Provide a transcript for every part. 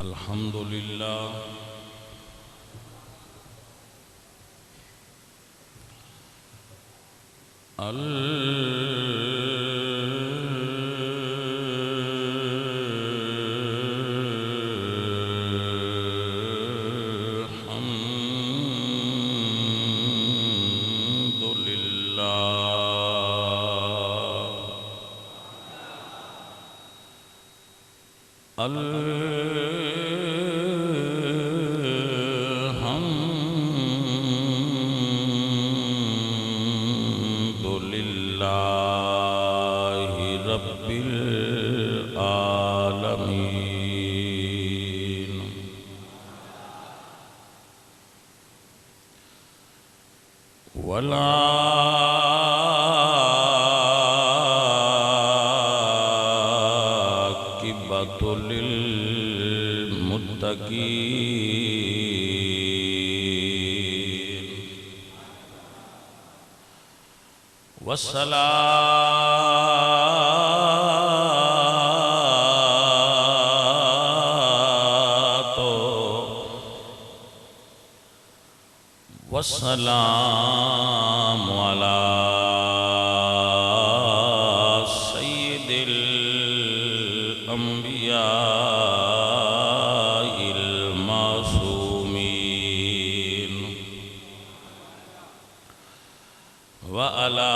الحمد لله الحمد لله الحمد لله رب العالمين والعاقبة للمتقين والصلاة والسلام على سيد الأنبياء المعصومين وعلى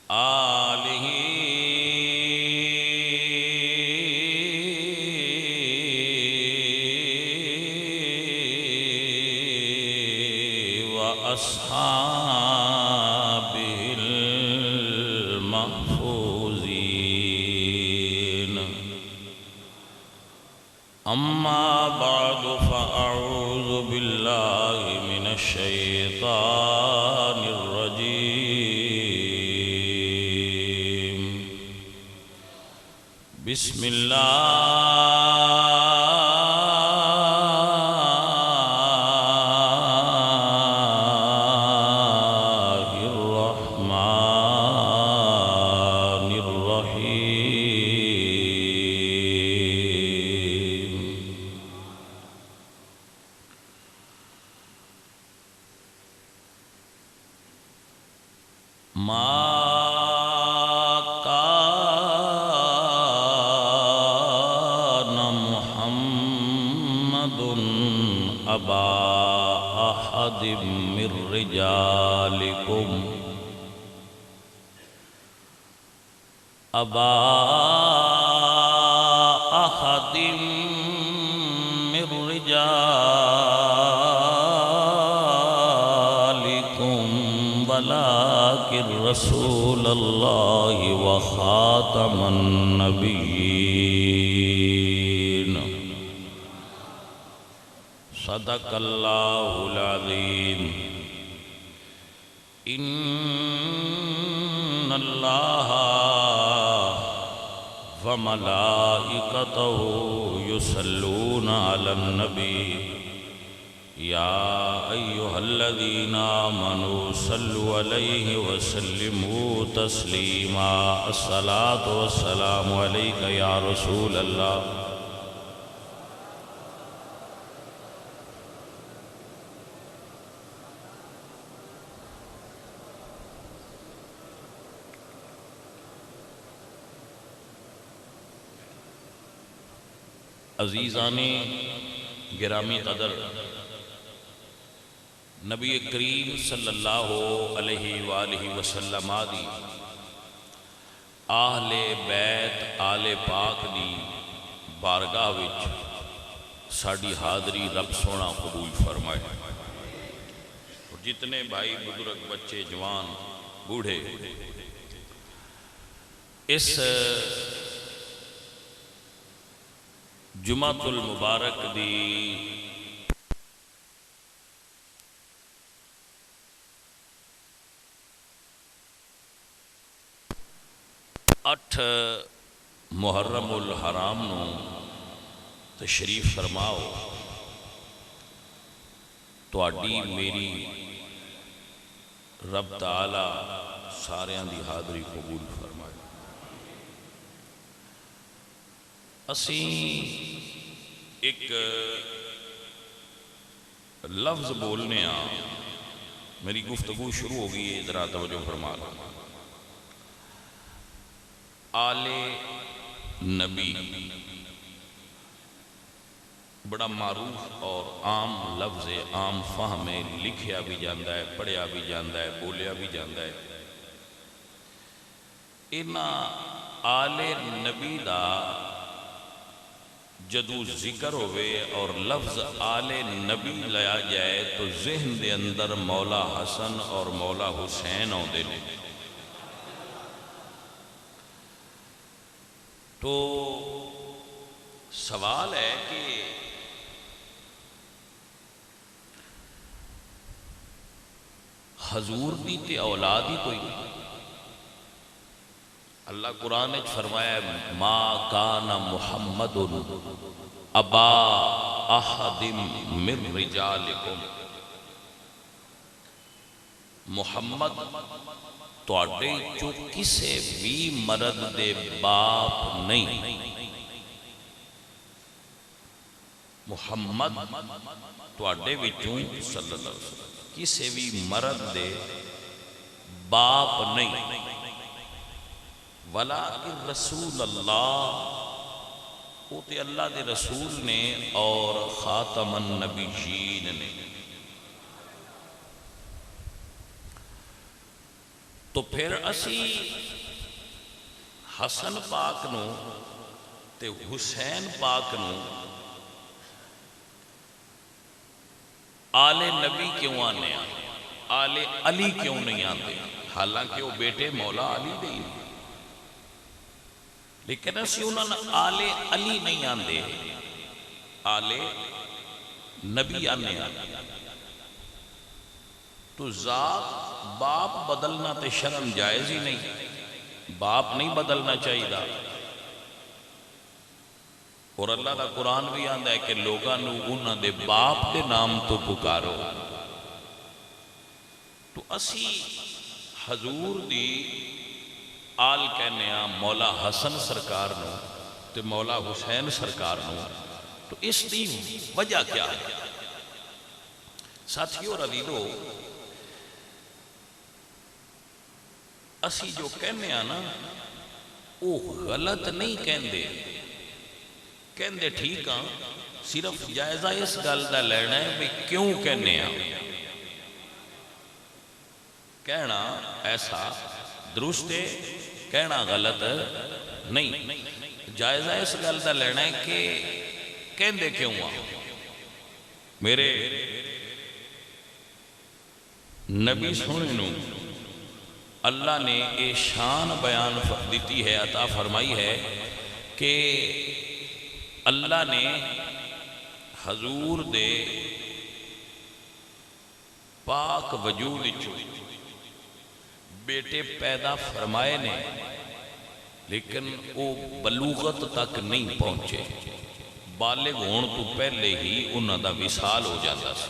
آله وأصحابه المحفوظين أما بعد فأعوذ بالله من الشيطان الرجيم بسم الله الرحمن الرحيم ما كان محمد أبا أحد من رجالكم أبا أحد من رجالكم ولكن رسول الله وخاتم النبيين صدق الله العظيم إن الله وملائكته يصلون على النبي يا أيها الذين آمنوا صلوا عليه وسلموا تسليما الصلاة والسلام عليك يا رسول الله عزیزان گرامی قدر نبی کریم صلی اللہ علیہ وآلہ وسلم دی اہل بیت آل پاک دی بارگاہ وچ ساڑی حاضری رب سونا قبول فرمائے اور جتنے بھائی بزرگ بچے جوان بوڑھے اس جمعۃ المبارک دی اٹھ محرم الحرام نو تشریف فرماؤ تہاڈی میری رب تعالی ساریاں دی حاضری قبول فرمائے۔ اسیں ایک لفظ بولنے میری گفتگو شروع ہو گئی ہے، ذرا توجہ فرما لو۔ آل نبی بڑا معروف اور عام لفظ ہے، عام فہم ہے، لکھیا بھی جاندہ ہے، پڑھیا بھی جاندہ ہے، بولیا بھی جاندہ ہے۔ انہاں آل نبی دا جدو ذکر ہوئے اور لفظ آل نبی لیا جائے تو ذہن دے اندر مولا حسن اور مولا حسین ہوندے نے۔ تو سوال ہے کہ حضور دی تے اولاد ہی کوئی نہیں۔ اللہ قرآن نے فرمایا ما کان محمد ابا احد من رجالکم، محمد تواڈے چوں کسے بھی مرد دے باپ نہیں۔ محمد تواڈے وچوں صلی اللہ علیہ وسلم کسے بھی مرد دے باپ نہیں، ولیکن رسول اللہ، وہ تے اللہ دے رسول نے اور خاتم النبیین نے۔ تو پھر اسی حسن پاک نو تے حسین پاک نو آل نبی کیوں آنے ہیں، آل علی کیوں نہیں آتے؟ حالانکہ وہ بیٹے مولا علی نہیں، لیکن اسی انہوں نے آل علی نہیں آندے، آل نبی آنے ہیں۔ تو ذات باپ بدلنا تے شرم جائز ہی نہیں، باپ نہیں بدلنا چاہیے دا۔ اور اللہ دا قرآن بھی آندہ ہے کہ لوگاں نو انہاں دے باپ دے نام تو پکارو۔ تو اسی حضور دی آل کہنے ہیں مولا حسن سرکار نو تے مولا حسین سرکار نو۔ تو اس دی وجہ کیا ہے؟ ساتھیو عزیزو، اسی جو کہنے ہیں نا وہ غلط نہیں کہندے، کہندے ٹھیک ہاں، صرف جائزہ اس گل دا لینا ہے بھی کیوں کہنے ہیں۔ کہنا ایسا درست ہے، کہنا غلط نہیں، جائزہ اس گل دا لینا ہے کہ کہندے کیوں ہیں۔ میرے نبی سونے نو اللہ نے یہ شان بیان دیتی ہے، عطا فرمائی ہے کہ اللہ نے حضور دے پاک وجود چو بیٹے پیدا فرمائے نے، لیکن وہ بلوغت تک نہیں پہنچے، بالغ ہون تو پہلے ہی انہاں دا وصال ہو جاتا سی۔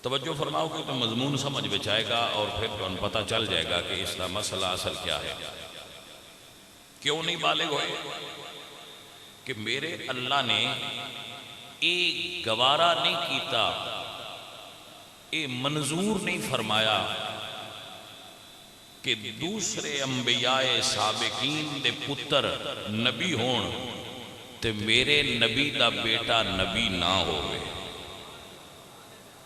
توجہ فرماؤ کہ تو مضمون سمجھ بچائے گا اور پھر تو ان پتہ چل جائے گا کہ اس کا مسئلہ اصل کیا ہے۔ کیوں نہیں بالغ ہوئے؟ کہ میرے اللہ نے ایک گوارا نہیں کیتا، اے منظور نہیں فرمایا کہ دوسرے انبیاء سابقین دے پتر نبی ہون تے میرے نبی دا بیٹا نبی نہ ہوئے۔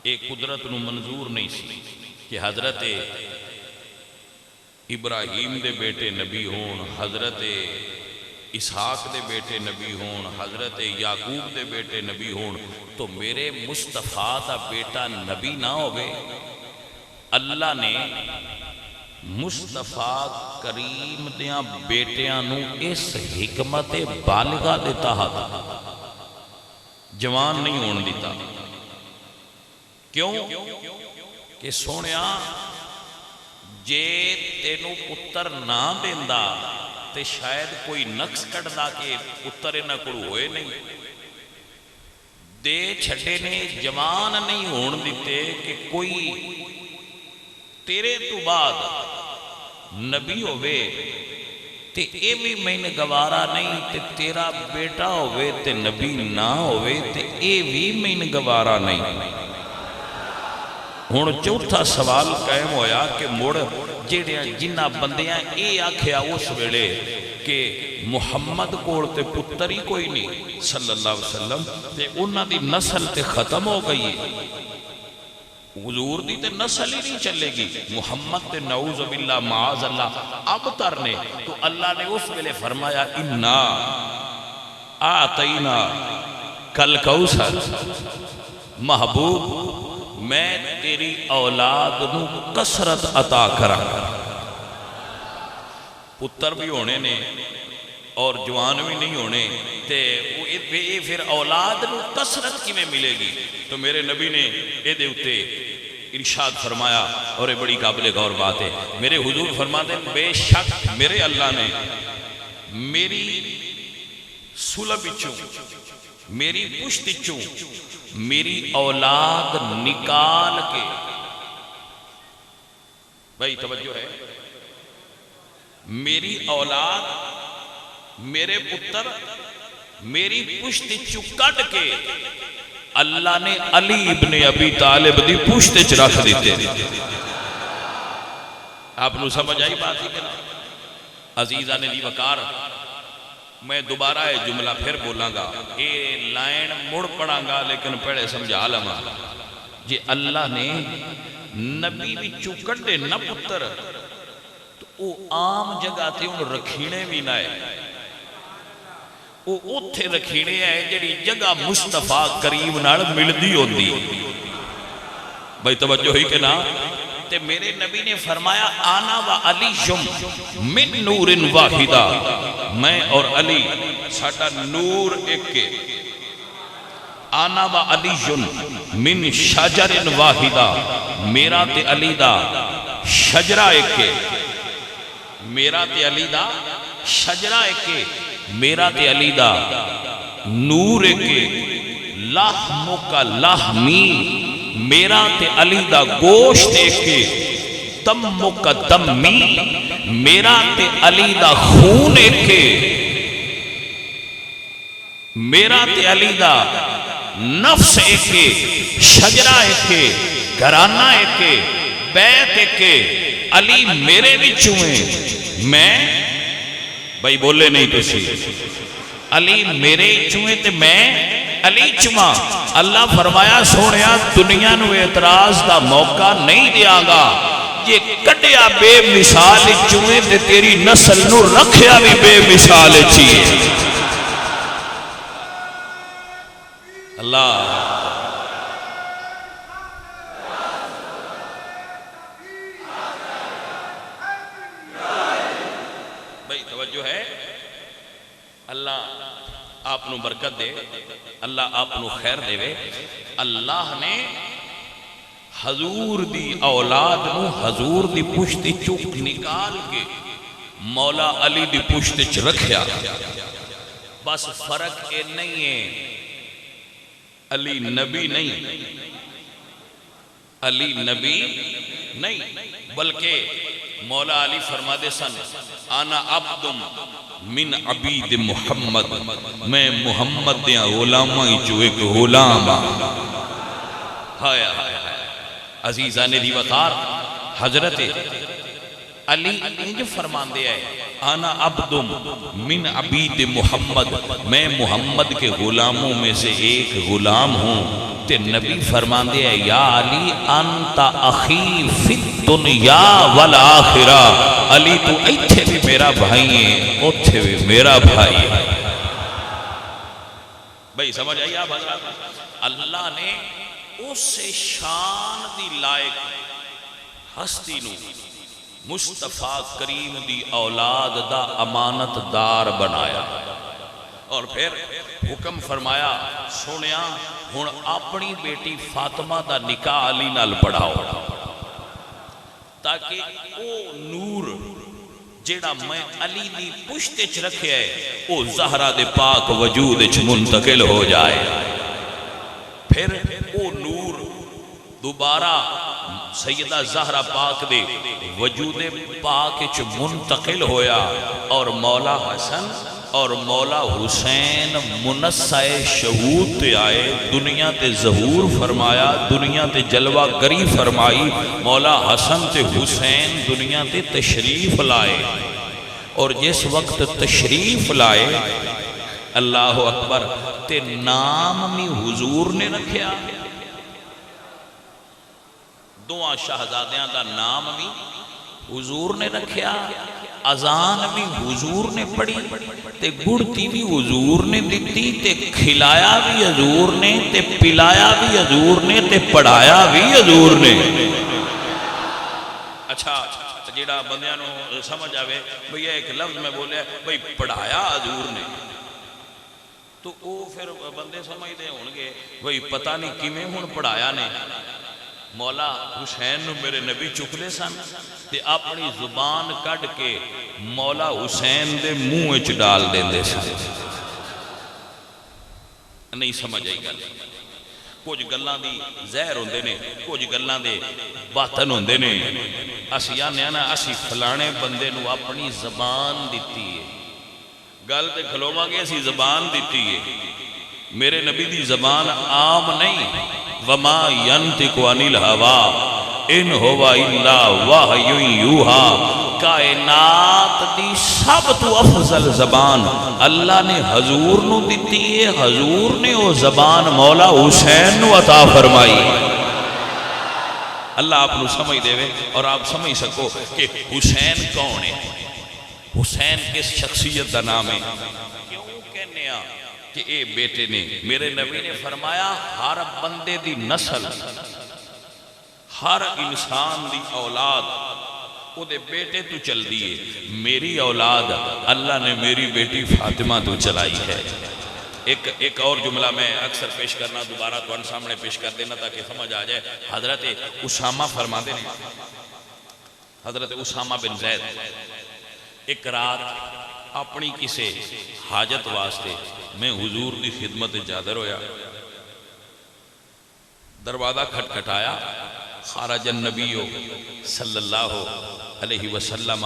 ایک قدرت نو منظور نہیں سی کہ حضرت ابراہیم دے بیٹے نبی ہون، حضرت اسحاق دے بیٹے نبی ہون، حضرت یعقوب دے بیٹے نبی ہون، تو میرے مصطفیٰ دا بیٹا نبی نہ ہوئے۔ اللہ نے مصطفیٰ کریم دیاں بیٹیاں نو اس حکمت بالغہ دیتا تھا، جوان نہیں ہون دیتا۔ کیوں؟ کہ سونیا جے تینو پتر نہ دیندا تے شاید کوئی نقص کٹ دا کہ پتر نہ کرو ہوئے نہیں۔ دے چھڑے نے، جوان نہیں ہون دیتے کہ کوئی تیرے تو بعد نبی ہوئے تے اے بھی میں نے گوارا نہیں، تے تیرا بیٹا ہوئے تے نبی نہ ہوئے تے اے بھی میں نے گوارا نہیں۔ ہن چوتھا سوال قائم ہویا کہ مڑ جڑیاں جنہ بندیاں اے آکھیا اس ویلے کہ محمد کول تے پتر ہی کوئی نہیں صلی اللہ علیہ وسلم، تے انہاں دی نسل تے ختم ہو گئی، حضور دی تے نسل ہی نہیں چلے گی، محمد تے نعوذ باللہ معاذ اللہ اب ترنے، تو اللہ نے اس ویلے فرمایا انا آتینا کل کوثر، محبوب میں تیری اولاد نو کثرت عطا کرا، پتر بھی ہونے نے اور جوان بھی نہیں ہونے، تے پھر اولاد نو کثرت کی میں ملے گی؟ تو میرے نبی نے اے دے اتے ارشاد فرمایا، اور یہ بڑی قابل غور بات ہے، میرے حضور فرماتے ہیں بے شک میرے اللہ نے میری سلب چوں، میری پشت چوں میری اولاد نکال کے، بھائی توجہ ہے، میری اولاد میرے پتر میری پشت چکٹ کے اللہ نے علی ابن ابی طالب دی پشت چ رکھ دیتے۔ آپ نو سمجھ آئی بات ہی کہنا عزیزہ نے دی وقار، میں دوبارہ یہ جملہ پھر بولاں گا، یہ لائن مڑ پڑھاں گا لیکن پہلے سمجھا لما، جی اللہ نے نبی بھی چکٹ دے نہ پتر، تو وہ عام جگہ تھے ان رکھینے بھی نہ ہے، وہ اتھے رکھینے ہے جڑی جگہ مصطفیٰ کریم نال ملدی ہوندی، بھائی توجہ ہی کہ نا، تے میرے نبی نے فرمایا آنا و علی من نور واحدہ، میں اور علی ساڑھا نور ایک کے، آنا و علی من شجر واحدہ، میرا تے علی دا شجرہ ایک کے، میرا تے علی دا شجرہ ایک کے، میرا تے علی دا نور ایک کے، لحم کا لحمی، میرا تے علی دا گوشت ایک کے، دم کا دمی، میرا تے علی دا خون ایک کے، میرا تے علی دا نفس ایک کے، شجرہ ایک کے، گھرانہ ایک کے، بیت ایک کے، علی میرے بھی چوئیں، میں بھائی بولے نہیں تو سی، علی میرے چوئیں تے میں علی چمہ، اللہ فرمایا سونیا دنیا نو اعتراض دا موقع نہیں دیا گا، یہ کٹیا بے مثال چوئیں تے تیری نسل نو رکھیا بھی بے مثال چیئے، اللہ بھائی توجہ ہے، اللہ آپ نو برکت دے، اللہ آپ نو خیر دے وے، اللہ نے حضور دی اولاد نو حضور دی پشت چک نکال کے مولا علی دی پشت چ رکھیا، بس فرق اے نہیں ہے علی نبی نہیں، علی نبی نہیں، بلکہ مولا علی فرما دے سن آنا عبدم من عبید محمد، میں محمد دیاں غلامہ ہی جو ایک غلام، ہائے ہائے عزیزہ نے دی وقار، حضرت علی انج فرمان دے ہے آنا عبدم من عبید محمد، میں محمد کے غلاموں میں سے ایک غلام ہوں، تے نبی فرمان دے ہے یا علی انت اخی فی الدنیا والآخرہ، علی تو ایتھے بھی میرا بھائی ہے اتھے بھی میرا بھائی ہے، بھائی سمجھ آئی آپ حضرات، اللہ نے اس شان دی لائق ہستی نو مصطفیٰ کریم دی اولاد دا امانت دار بنایا، اور پھر حکم فرمایا سونیا ہن اپنی بیٹی فاطمہ دا نکاح علی نال پڑھاؤ، تاکہ او نور جیڑا میں علی دی پشت چ رکھے ہے او زہرہ دے پاک وجود چ منتقل ہو جائے، پھر وہ نور دوبارہ سیدہ زہرا پاک دے وجود پاک وچ منتقل ہویا اور مولا حسن اور مولا حسین منصہ شہود تے آئے، دنیا تے ظہور فرمایا، دنیا تے جلوہ گری فرمائی، مولا حسن تے حسین دنیا تے تشریف لائے، اور جس وقت تشریف لائے اللہ اکبر تے نام بھی حضور نے رکھیا، دعا شہزادیاں دا نام بھی حضور نے رکھیا، اذان بھی حضور نے پڑھی، تے گڑتی بھی حضور نے دیتی، تے کھلایا بھی حضور نے، تے پلایا بھی حضور نے، تے پڑھایا بھی حضور نے۔ اچھا جیڑا بندیاں نو سمجھ آوے بھئی ایک لفظ میں بولے بھئی پڑھایا حضور نے، تو وہ پھر بندے سمجھ دے ہونگے بھئی پتہ نہیں کیویں ہن پڑھایا نے۔ مولا حسین نو میرے نبی چکلے سن تے اپنی زبان کڈ کے مولا حسین دے منہ وچ ڈال دیندے سن۔ نہیں سمجھ آئی گل، کچھ گلاں دی زہر ہوندے نے، کچھ گلاں دے باطن ہوندے نے۔ اسی آنے نا اسی فلانے بندے نو اپنی زبان دیتی ہے، گل تے کھلوواں گے اسی زبان دیتی ہے۔ میرے نبی دی زبان عام نہیں، وما ینطق عن الہوا ان ہوا الا وحی یوحی، کائنات دی سب تو افضل زبان اللہ نے حضور نو دیتی ہے، حضور نے وہ زبان مولا حسین نو عطا فرمائی۔ اللہ آپ نو سمجھ دے وے اور آپ سمجھ سکو کہ حسین کون ہے، حسین کس شخصیت دا نام ہے۔ کیوں کہنے آ کہ اے بیٹے نے، میرے نبی نے فرمایا ہر بندے دی نسل، ہر انسان دی اولاد او دے بیٹے تو چل دیئے، میری اولاد اللہ نے میری بیٹی فاطمہ تو چلائی ہے۔ ایک اور جملہ میں اکثر پیش کرنا، دوبارہ تو ان سامنے پیش کر دینا تاکہ سمجھ آ جائے۔ حضرت اسامہ فرما دے نے، حضرت اسامہ بن زید ایک رات اپنی کسے حاجت واسطے میں حضور دی خدمت جادر ہویا، دروازہ کھٹکھٹایا، خارج النبی صلی اللہ علیہ وسلم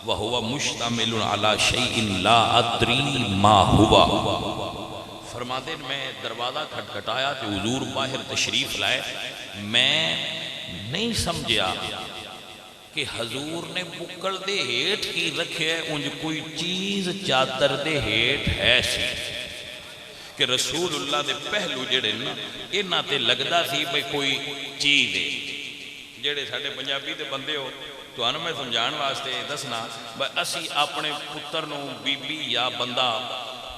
وہو مشتمل علی شیء لا ادری ما ہوا۔ فرماتے ہیں میں دروازہ کھٹکھٹایا کہ حضور باہر تشریف لائے، میں نہیں سمجھیا کہ حضور نے بکل دے ہیٹ کی رکھے انج کوئی چیز چادر دے ہیٹ ہے سی، کہ رسول اللہ دے پہلو جڑے نا انہاں تے لگدا سی بھئی کوئی چیز ہے۔ جڑے ساڈے پنجابی دے بندے ہو تو انہوں میں سمجھان واسطے دسنا بھئی اسی اپنے پتر نو بی بی یا بندہ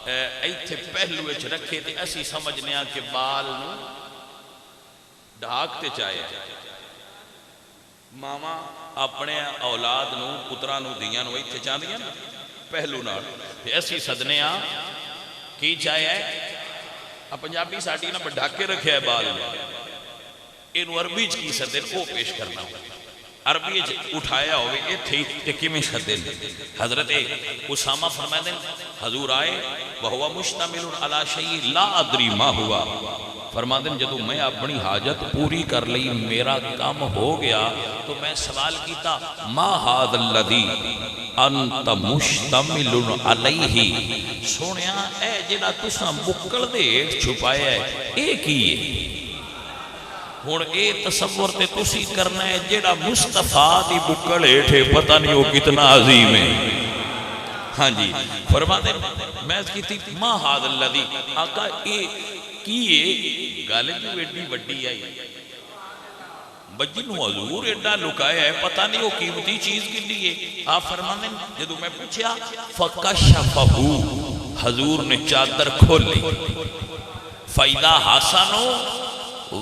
ایتھے پہلو وچ رکھے تے اسی سمجھنے کہ بال نو ڈھاک تے چاہے۔ ماما اپنے اولاد نو پترا نو دیاں نو ایتھے چاندیاں پہلو نال، تے اسی صدنے کی چاہے ہے پنجابی ساڈی نا ڈھاکے رکھے ہے بال نو، انو عربی چ کی سدن او پیش کرنا، عربی اٹھایا ہوئے ایتھے تے کیویں سدن۔ حضرت اسامہ فرمائے دیں حضور آئے وہو مشتمل علی شیء لا ادری ما ہوا، فرما دیں جدو میں اپنی حاجت پوری کر لی میرا کام ہو گیا تو میں سوال کیتا ما ھذا الذی انت مشتمل علیہ، سونیا اے جڑا تساں بکل دے چھپایا ہے اے کی ہے؟ ہن اے تصور تے تسی کرنا ہے جڑا مصطفیٰ دی بکل ہیٹھے پتہ نہیں وہ کتنا عظیم ہے۔ ہاں جی فرماتے میں کہتی ما ھذا الذی، آقا اے کیے گل جو ایڈی وڈی آئی بجنو حضور ایڈا لکایا ہے پتہ نہیں وہ قیمتی چیز کے لیے۔ آپ فرمانے جدو میں پوچھا فکشفہ، حضور نے چادر کھول لی، فَإِذَا حَسَنُ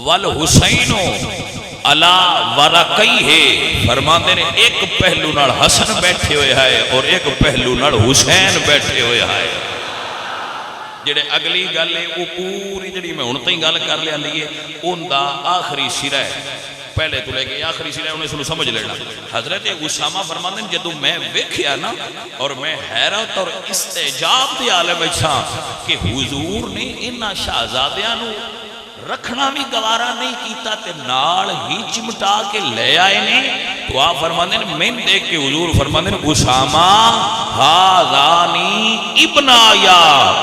وَالْحُسَيْنُ عَلَى وَرَقَيْهِ، فرماتے ہیں ایک پہلو نال حسن بیٹھے ہوئے ہے اور ایک پہلو نال حسین بیٹھے ہوئے ہے۔ جڑے اگلی گل ہے وہ پوری جڑی میں ہن تائیں گل کر لیا لیے ان دا آخری سرا ہے، پہلے تو لے کے آخری سرا انہیں سنو سمجھ لینا۔ حضرت اسامہ فرماتے ہیں جدو میں ویکھیا نا اور میں حیرت اور استعجاب دی عالم اچھا کہ حضور نے انہاں شہزادیاں نو رکھنا بھی گوارا نہیں کیتا تے نال ہی چمٹا کے لے آئے نے. تو آپ فرماندے نے میں دیکھ کے حضور فرماندے نے اسامہ ہاذانی ابنایا،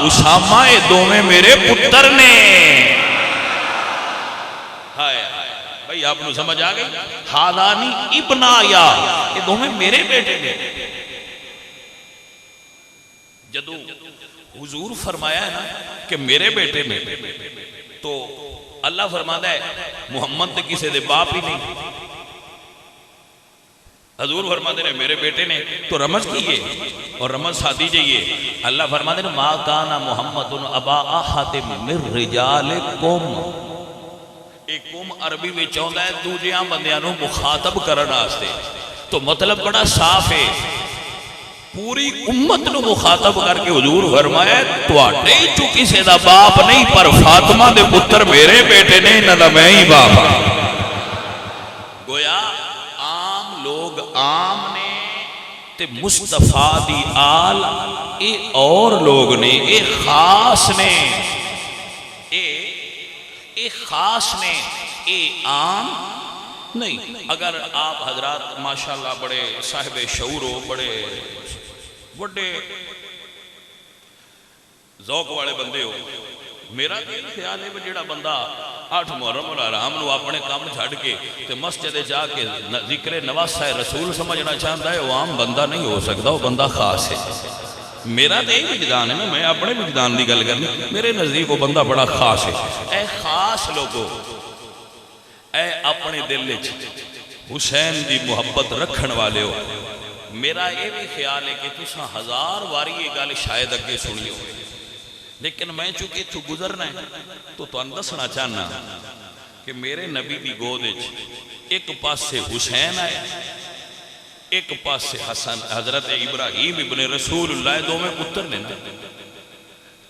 اسامہ اے دوویں میرے پتر نے. ہائے بھئی آپ نے سمجھ آ گئی؟ ہاذانی ابنایا، یہ دوویں میرے بیٹے نے. جدو حضور فرمایا ہے نا کہ میرے بیٹے نے، تو اللہ فرماتا ہے محمد تے کسے دے باپ ہی نہیں. حضور فرماتے ہیں میرے بیٹے نے، تو رمز کیے اور رمز سادی جائیے. اللہ فرماتے ہیں ما کانا محمد ابا احد من رجالکم. ایک قوم عربی میں چاہتا ہے دوجیاں بندیاں نو مخاطب کرنا آستے، تو مطلب بڑا صاف ہے. پوری امت نو مخاطب کر کے حضور فرمایا تواڈے چ کسے دا باپ نہیں، پر فاطمہ دے پتر میرے بیٹے نے، انہاں دا میں ہی باپ ہاں. گویا عام لوگ عام نے تے مصطفیٰ دی آل اے اور لوگ نے، اے خاص نے، اے خاص نے، اے عام نہیں. اگر آپ حضرات ماشاءاللہ بڑے صاحب شعور ہو، بڑے بڑے ذوق والے بندے ہو، میرا خیال ہے جڑا بندہ 8 محرم الحرام نو اپنے کام چھڑ کے تے مسجد جا کے ذکر نواسہ رسول سمجھنا چاہتا ہے، وہ عام بندہ نہیں ہو سکتا، وہ بندہ خاص ہے. میرا تو یہی وجدان ہے، میں اپنے وجدان دی گل کرنی، میرے نزدیک وہ بندہ بڑا خاص ہے. اے خاص لوگو، اے اپنے دل وچ حسین دی محبت رکھن والے ہو، میرا یہ بھی خیال ہے کہ تساں 1000 واری یہ گل شاید اگے سنی ہو، لیکن میں چونکہ اتھو گزرنا ہے تو تانوں دسنا چاہنا کہ میرے نبی دی گود وچ ایک پاسے حسین آئے، ایک پاسے حسن حضرت ابراہیم ابن رسول اللہ، دو میں پتر نے.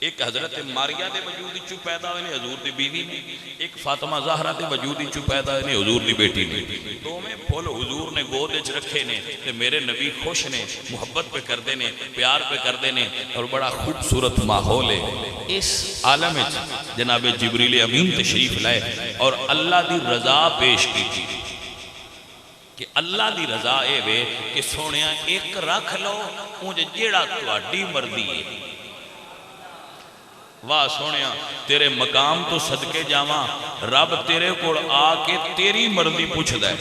ایک حضرت ماریہ دے وجود چو پیدا ہوئے نے، حضور دی بیوی نے. ایک فاطمہ زہرہ دے وجود چو پیدا ہوئے نے، حضور دی بیٹی نے. دو میں پھول حضور نے گود وچ رکھے نے تے میرے نبی خوش نے، محبت پہ کردے نے، پیار پہ کردے نے، اور بڑا خوبصورت ماحول ہے. اس عالم وچ جناب جبریل امین تشریف لائے اور اللہ دی رضا پیش کی تھی کہ اللہ دی رضا اے وے کہ سونیاں ایک رکھ لو مجھے جیڑا تواڈی مرضی ہے. واہ سونیاں تیرے مقام تو صدقے جاواں، رب تیرے کوڑ آ کے تیری مرضی پوچھ دے.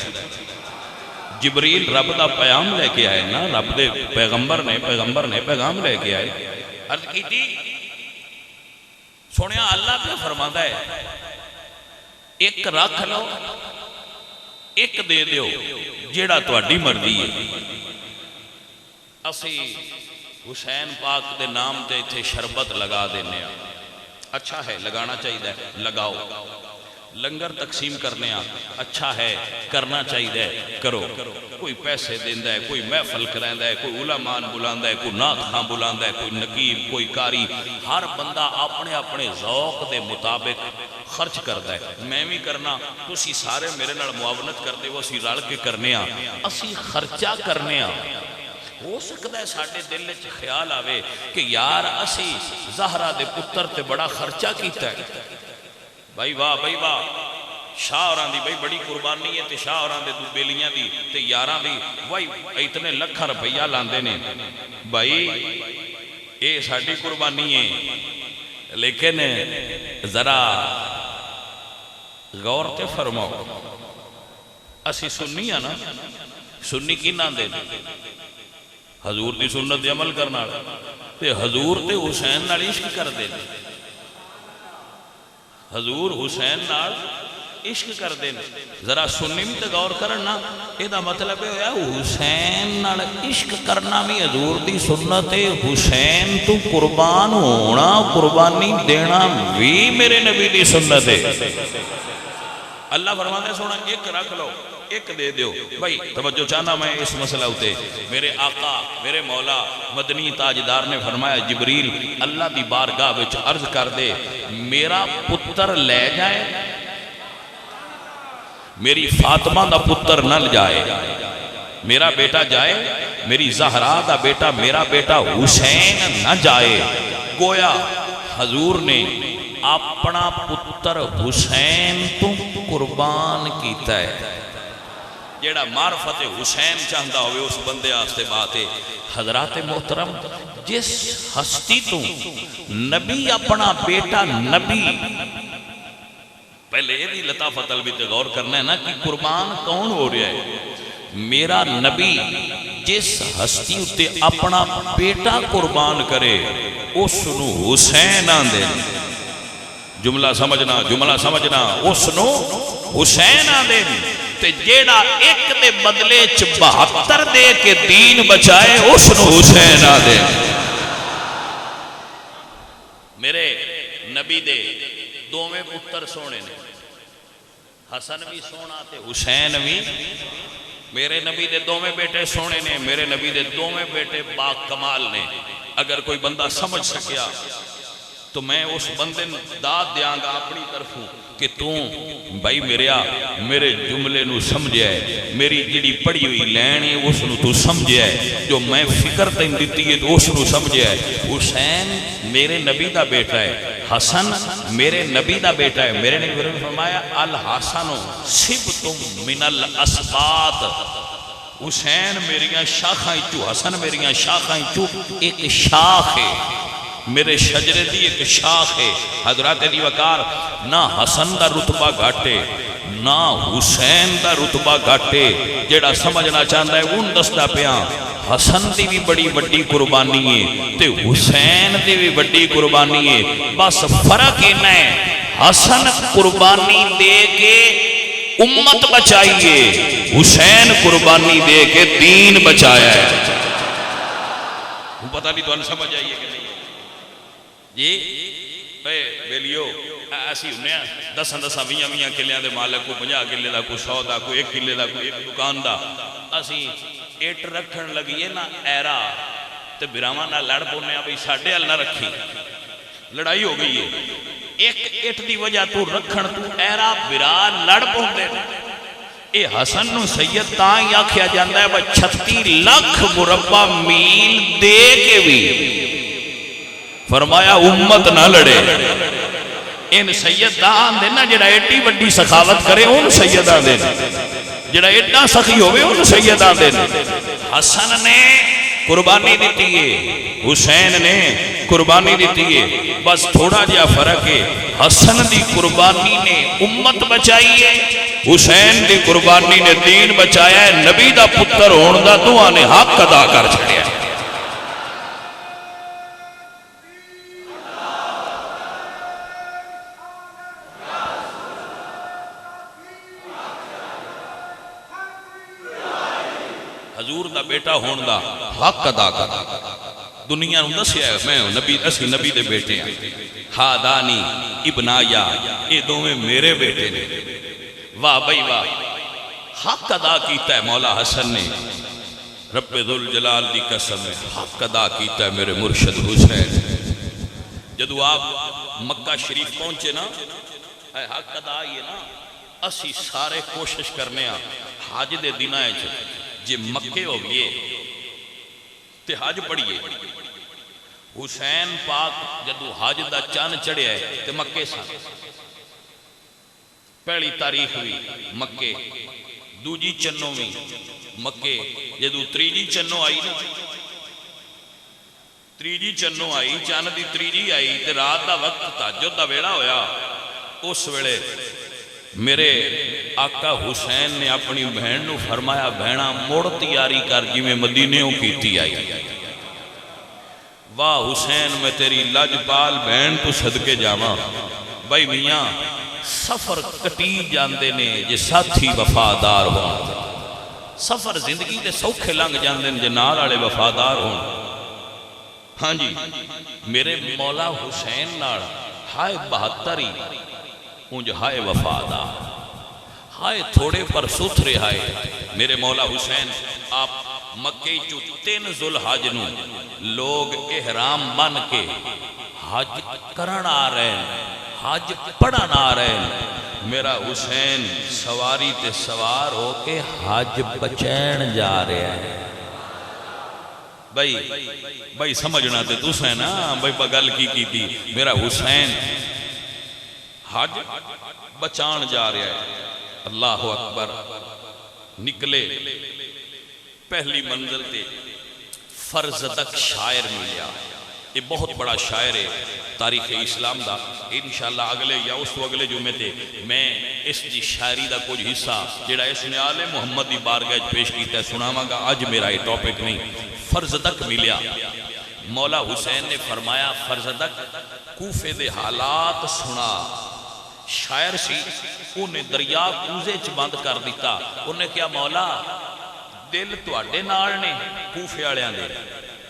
جبریل رب دا پیام لے کے آئے نا، رب دے پیغمبر نے پیغام لے کے آئے. عرض کی تھی سونیاں اللہ پہ فرماتا ہے ایک رکھ لو ایک دے دیو جیڑا تواڈی مرضی ہے. اسی حسین پاک دے نام تے تھے شربت لگا دینے ہیں، اچھا ہے لگانا چاہیے، لگاؤ. لنگر تقسیم کرنے ہیں، اچھا ہے کرنا چاہیے، کرو. کوئی پیسے دیندہ ہے، کوئی محفل کرائندہ ہے، کوئی علماء بلاندہ ہے، کوئی نعت خاں بلاندہ ہے، کوئی نقیب، کوئی کاری. ہر بندہ اپنے اپنے ذوق دے مطابق خرچ کرتا ہے. میں بھی کرنا، تسی سارے میرے نال معاونت کرتے ہو، اسی رل کے کرنے ہیں، اسی خرچہ کرنے ہیں. ہو سکتا ہے ساڑھے دل وچ خیال آوے کہ یار اسی زہرہ دے پتر تے بڑا خرچہ کیتا ہے. بھائی واہ شاہ اوران دی بھائی بڑی قربانی ہے تے شاہ اوران دے بیلیاں دی تے یاراں دی بھائی اتنے لکھاں روپیہ لاندے نے. بھائی اے ساڑھی قربانی ہے، لیکن ذرا غور تے فرماؤ. اسی سنی ہے نا، سنی کی نہ دے حضور دی سنت دی عمل کرنا تے حضور تے حسین نال عشق کر دے، حضور حسین نال عشق کر دے. ذرا سنی بھی تے غور کرنا، یہ دا مطلب ہے حسین نال عشق کرنا بھی حضور دی سنت ہے. حسین تو قربان ہونا، قربانی دینا بھی میرے نبی دی سنت ہے. اللہ فرماتے سونا ایک رکھ لو ایک دے دیو. بھائی توجہ چاہنا میں اس مسئلہ ہوتے، میرے آقا میرے مولا مدنی تاجدار نے فرمایا جبریل اللہ دی بارگاہ وچ عرض کر دے میرا پتر لے جائے، میری فاطمہ دا پتر نہ جائے، میرا بیٹا جائے، میری زہرا دا بیٹا میرا بیٹا حسین نہ جائے. گویا حضور نے اپنا پتر حسین تو قربان کیتا ہے. جیڑا معرفت حسین چاہتا ہوئے اس بندے آستے بات ہے. حضرات محترم جس ہستی تو نبی اپنا بیٹا نبی، پہلے یہ بھی لطافت البی تے غور کرنا ہے نا کہ قربان کون ہو رہا ہے. میرا نبی جس ہستی اتے اپنا بیٹا قربان کرے اس نو حسین آندے. جملہ سمجھنا جملہ سمجھنا، اس نو حسین آندے. تے جیڑا ایک دے بدلے 72 دے کے دین بچائے اس نو حسین آندے. میرے نبی دے دوویں پتر سونے نے، حسن بھی سونا تے حسین بھی. میرے نبی دے دوویں بیٹے سونے نے، میرے نبی دے دوویں بیٹے با کمال نے. اگر کوئی بندہ سمجھ سکیا تو میں اس بندے داد دیاں گا اپنی طرفوں کہ تو بھائی میرے جملے نو سمجھے ہے، میری جڑی پڑھی ہوئی لینے اس نو تو سمجھے ہے، جو میں فکر تین دیتی ہے تو اس نو سمجھے ہے. حسین میرے نبی دا بیٹا ہے، حسن میرے نبی دا بیٹا ہے. میرے نبی نے فرمایا الحسن سبت من الاسباط. حسین میریاں شاخائیں چو، حسن میریاں شاخائیں چو ایک شاخ ہے، میرے شجرے دی ایک شاخ ہے. حضرات دی وقار نہ حسن دا رتبہ گھاٹے نہ حسین دا رتبہ گھاٹے. جیڑا سمجھنا چاہتا ہے ان دستا پیاں حسن دی بھی بڑی بڑی قربانی ہے تے حسین دی بھی بڑی قربانی ہے. بس فرق اینا ہے، حسن قربانی دے کے امت بچائیے، حسین قربانی دے کے دین بچایا ہے. پتہ نہیں تو ان سمجھ آئیے کہ نہیں جی اے بیلیو ایسی ہونے ہیں 10-20 کلیاں دے مالک کو 50 کلے دا کو 100 دا کو 1 کلے دا کو 1 دکان دا. اسی ایٹ رکھن لگیے نا ایرا تے براما نہ لڑ پونے ابھی ساڑھے ال نہ رکھی، لڑائی ہو گئی ہے. ایک ایٹ دی وجہ تو رکھن تو ایرا برا لڑ پونے. اے حسن نو سید تاں یا کیا جاندہ ہے 36 لاکھ مربع میل دے کے بھی فرمایا امت نہ لڑے. ان سیدان دینا جڑا ایڈی وڈی سخاوت کرے ان سیدان دینا، جڑا ایڈا سخی ہوئے ان سیدان دینا. حسن نے قربانی دیتی ہے، حسین نے قربانی دیتی ہے. بس تھوڑا جا فرق ہے، حسن دی قربانی نے امت بچائی ہے، حسین دی قربانی نے دین بچایا ہے. نبی دا پتر ہون دا دعا نے حق ادا کر چھڑیا ہے. حضور دا بیٹا ہون دا حق ادا کر. دنیا نو دسیا ہے میں نبی اسی نبی دے بیٹے ہیں. ہادانی ابنایا یہ دوویں میرے بیٹے نے. واہ بھائی واہ، حق ادا کیتا ہے مولا حسن نے. رب ذوالجلال دی قسم ہے حق ادا کیتا ہے میرے مرشد حسین. جدو آپ مکہ شریف پہنچے نا حق ادا یہ نا اسی سارے کوشش کرنے ہیں حج دے دنہ ہے جے مکے ہو گئے تے حج پڑھئے. حسین پاک جدو حج دا چان چڑھے ہے تے مکے سا پہلی تاریخ بھی مکے، دوجی چنوں بھی مکے. جدو تریجی چنوں آئی نا، تریجی چنوں آئی چان دی تریجی آئی تے رات دا وقت تہجد دا ویلا ہویا. اس ویلے میرے آقا حسین نے اپنی بہن نو فرمایا بہنا موڑ تیاری کر جی میں مدینیوں کیتی آئی. واہ حسین میں تیری لاجپال بہن تو صدقے جاواں. بھائی میاں سفر کٹی جاندے نے جے ساتھی وفادار ہوں، سفر زندگی دے سوکھے لنگ جاندے نے جے نال والے وفادار ہوں. ہاں جی میرے مولا حسین نال ہائے 72 انج ہائے وفادار، ہائے تھوڑے پر ستھرے ہائے. میرے مولا حسین آپ مکے چو 3 ذوالحج نو لوگ احرام بن کے حج کرن آ رہے ہیں، حج پڑھن آ رہے ہیں. میرا حسین سواری تے سوار ہو کے حج بچین جا رہے ہیں. بھائی سمجھنا تے تُس ہے نا بھائی بگل کی تھی. میرا حسین حج بچان جا رہا ہے، اللہ اکبر، نکلے پہلی منزل تے فرزدق شاعر ملیا، یہ بہت بڑا شاعر ہے تاریخ اسلام دا، انشاءاللہ اگلے یا اس اگلے جمعے تے میں اس دی شاعری دا کچھ حصہ جڑا اس نے آل محمد دی بارگاہ پیش کیتا ہے سناواں گا، اج میرا یہ ٹاپک نہیں۔ فرزدق ملیا، مولا حسین نے فرمایا فرزدق کوفے دے حالات سنا، شاعر سی، انہیں دریا کوزے چ بند کر دیتا، انہیں کیا مولا دل تواڈے نال نے کوفے والےاں دے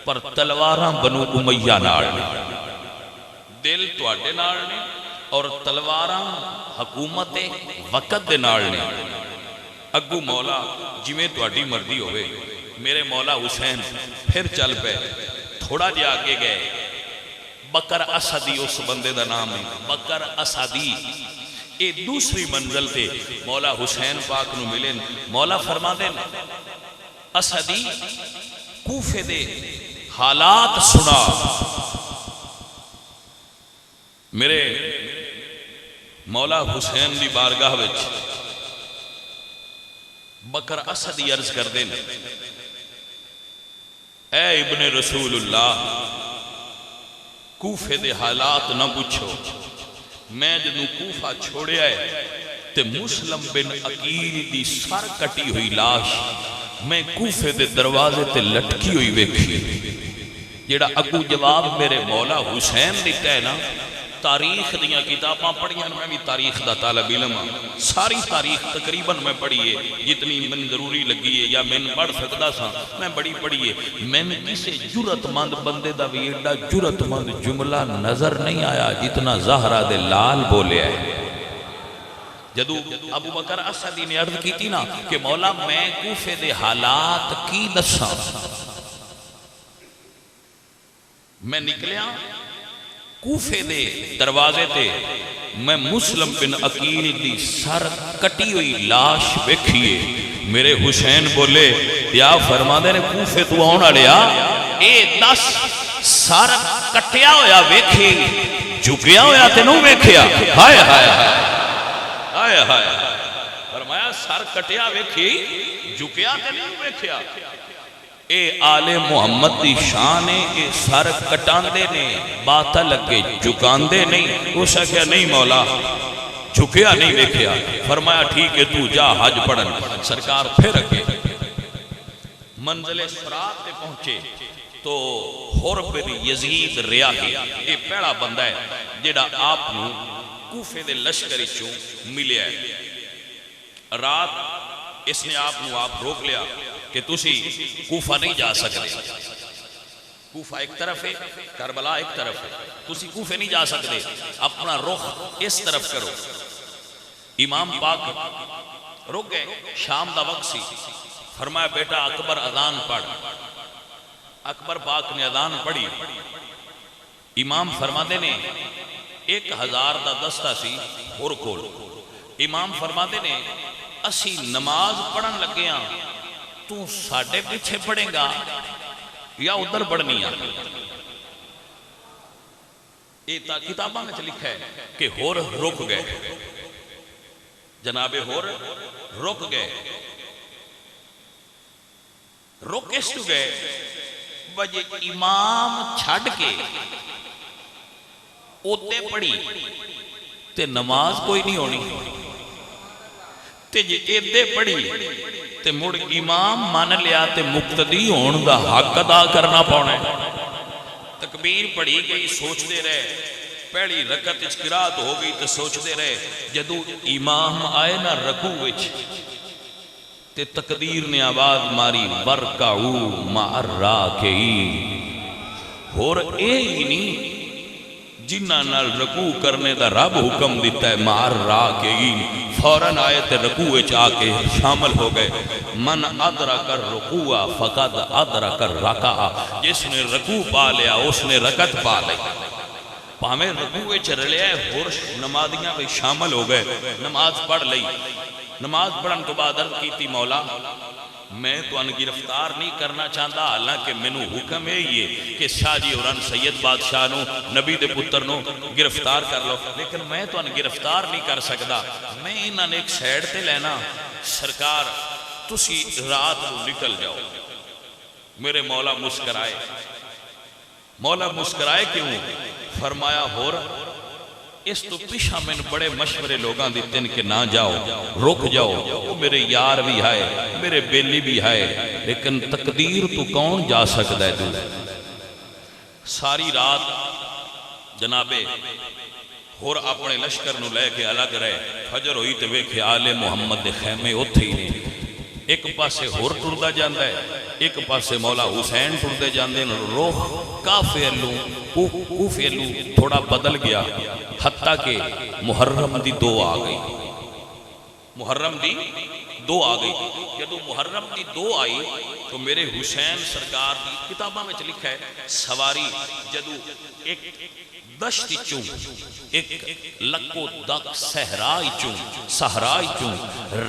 پر تلواراں بنو امیہ نال نے، دل تواڈے نال نے اور تلواراں حکومت وقت دے نال نے، اگو مولا جویں تواڈی مرضی ہوئے۔ میرے مولا حسین پھر چل پے، تھوڑا جا آگے گئے، بکر اسدی اس بندے دا نام ہے، بکر اسدی، اے دوسری منزل تے مولا حسین پاک نو ملن، مولا فرما دین اسدی کوفے دے حالات سنا۔ میرے مولا حسین دی بارگاہ وچ بکر اسدی عرض کر دین، اے ابن رسول اللہ کوفے دے حالات نہ پوچھو، میں جدوں کوفہ چھوڑیا ہے تے مسلم بن عقیل دی سر کٹی ہوئی لاش میں کوفے دے دروازے تے لٹکی ہوئی ویکھی، جیڑا اگو جواب میرے مولا حسین دیتا ہے نا، تاریخ دیاں کتاباں پڑھیاں، میں بھی تاریخ دا طالب علم ہوں، ساری تاریخ تقریباً میں پڑھی ہے، جتنی من ضروری لگی ہے یا من پڑھ سکتا سا میں بڑی پڑھی ہے، میں نے کسی جرت مند بندے دا بھی ایڈا جرت مند جملہ نظر نہیں آیا جتنا زہرہ دے لال بولے ہے۔ جدو ابو بکر اسدی نے عرض کی تھی نا کہ مولا میں کوفے دے حالات کی دساں، میں نکلیا کوفے دے دروازے تے میں مسلم بن عقیل دی سر کٹی ہوئی لاش ویکھیے، میرے حسین بولے یا فرما دے نے کوفے تو آن آڑیا اے دس سر کٹیا ہویا ویکھی جھکیا ہویا تے نو ویکھیا، ہائے ہائے ہائے ہائے، فرمایا سر کٹیا ویکھی جھکیا تے نو ویکھیا، اے آل محمد دی شان ہے، اے سر کٹاندے نے باتا لگے جھکاندے نہیں، اسا کیا نہیں مولا جھکیا نہیں ویکھیا، فرمایا ٹھیک ہے تو جا حج پڑھن، سرکار پھر اگے منزل صراط تے پہنچے تو حرب بن یزید ریاحی اے پہلا بندہ ہے جیڑا آپ نو کوفے دے لشکری چوں ملیا ہے، رات اس نے آپ روک لیا کہ تسی کوفہ نہیں جا سکتے، کوفہ ایک طرف ہے کربلا ایک طرف ہے، تسی کوفہ نہیں جا سکتے، اپنا رخ اس طرف کرو۔ امام پاک رک گئے، شام دا وقت سی، فرمایا بیٹا اکبر اذان پڑھ، اکبر پاک نے اذان پڑھی، امام فرماتے نے 1000 دا دستہ سی ہور کول، امام فرماتے نے اسی نماز پڑھن لگے ہاں تو ساڑھے پیچھے پڑھیں گا یا ادھر پڑھنی ہے؟ یہ کتاباں میں لکھا ہے کہ ہور رک گئے، جناب ہور رک گئے، رک اس تو گئے وجہ امام چھڑ کے اوتے پڑھی تے نماز کوئی نہیں ہونی، تے جے ایدے پڑھی تے مڑ امام مان لیا تے مقتدی ہون دا حق ادا کرنا پاؤنے، تکبیر پڑھی گئی سوچ دے رہے، پہلی رکعت اچ قرات ہو گئی تے سوچ دے رہے، جدو امام آئے نا رکوع وچ تے تقدیر نے آواز ماری ورکعو مع الراکعین، اور اے ہی نہیں جنہ نال رکوع کرنے دا رب حکم دیتا ہے مع الراکعین، فوراً آئے تے رکوع وچ آ کے شامل ہو گئے، من ادرک الرکوع فقد ادرک الرکعہ، جس نے رکوع پا لیا اس نے رکعت پا لی، پاہمیں رکوع وچ رلیا ہے، ہور نمازیاں بھی شامل ہو گئے، نماز پڑھ لئی، نماز پڑھن تو بعد عرض کی تھی مولا میں تو ان گرفتار نہیں کرنا چاہتا، حالانکہ مینوں حکم ہے یہ کہ شاہ جی اور سید بادشاہ نو نبی دے پتر نو گرفتار کر لو، لیکن میں تو ان گرفتار نہیں کر سکتا، میں انہاں نے ایک سائیڈ تے لینا، سرکار تسی رات کو نکل جاؤ۔ میرے مولا مسکرائے، مولا مسکرائے کیوں؟ فرمایا ہور اس تو پیشہ میں بڑے مشورے لوگاں دیتے ہیں کہ نہ جاؤ، رک جاؤ، وہ میرے یار بھی آئے، میرے بیلی بھی آئے، لیکن تقدیر تو کون جا سکتا ہے تو؟ ساری رات جنابے ہور اپنے لشکر نو لے کے الگ رہے، فجر ہوئی تے ویکھے آل محمد دے خیمے اتھے ہی نے، ایک پاسے ہور ٹردا جاندا ہے، ایک پاسے مولا حسین ٹردے جاندے ہیں، روح کافی الو تھوڑا بدل گیا، حتیٰ کہ محرم دی دو آ گئی، محرم دی دو آ گئی۔ جدو محرم دی دو آئی تو میرے حسین سرکار دی کتابہ میں لکھا ہے سواری جدو ایک دشت چوں ایک لکو دک صحرائی چوں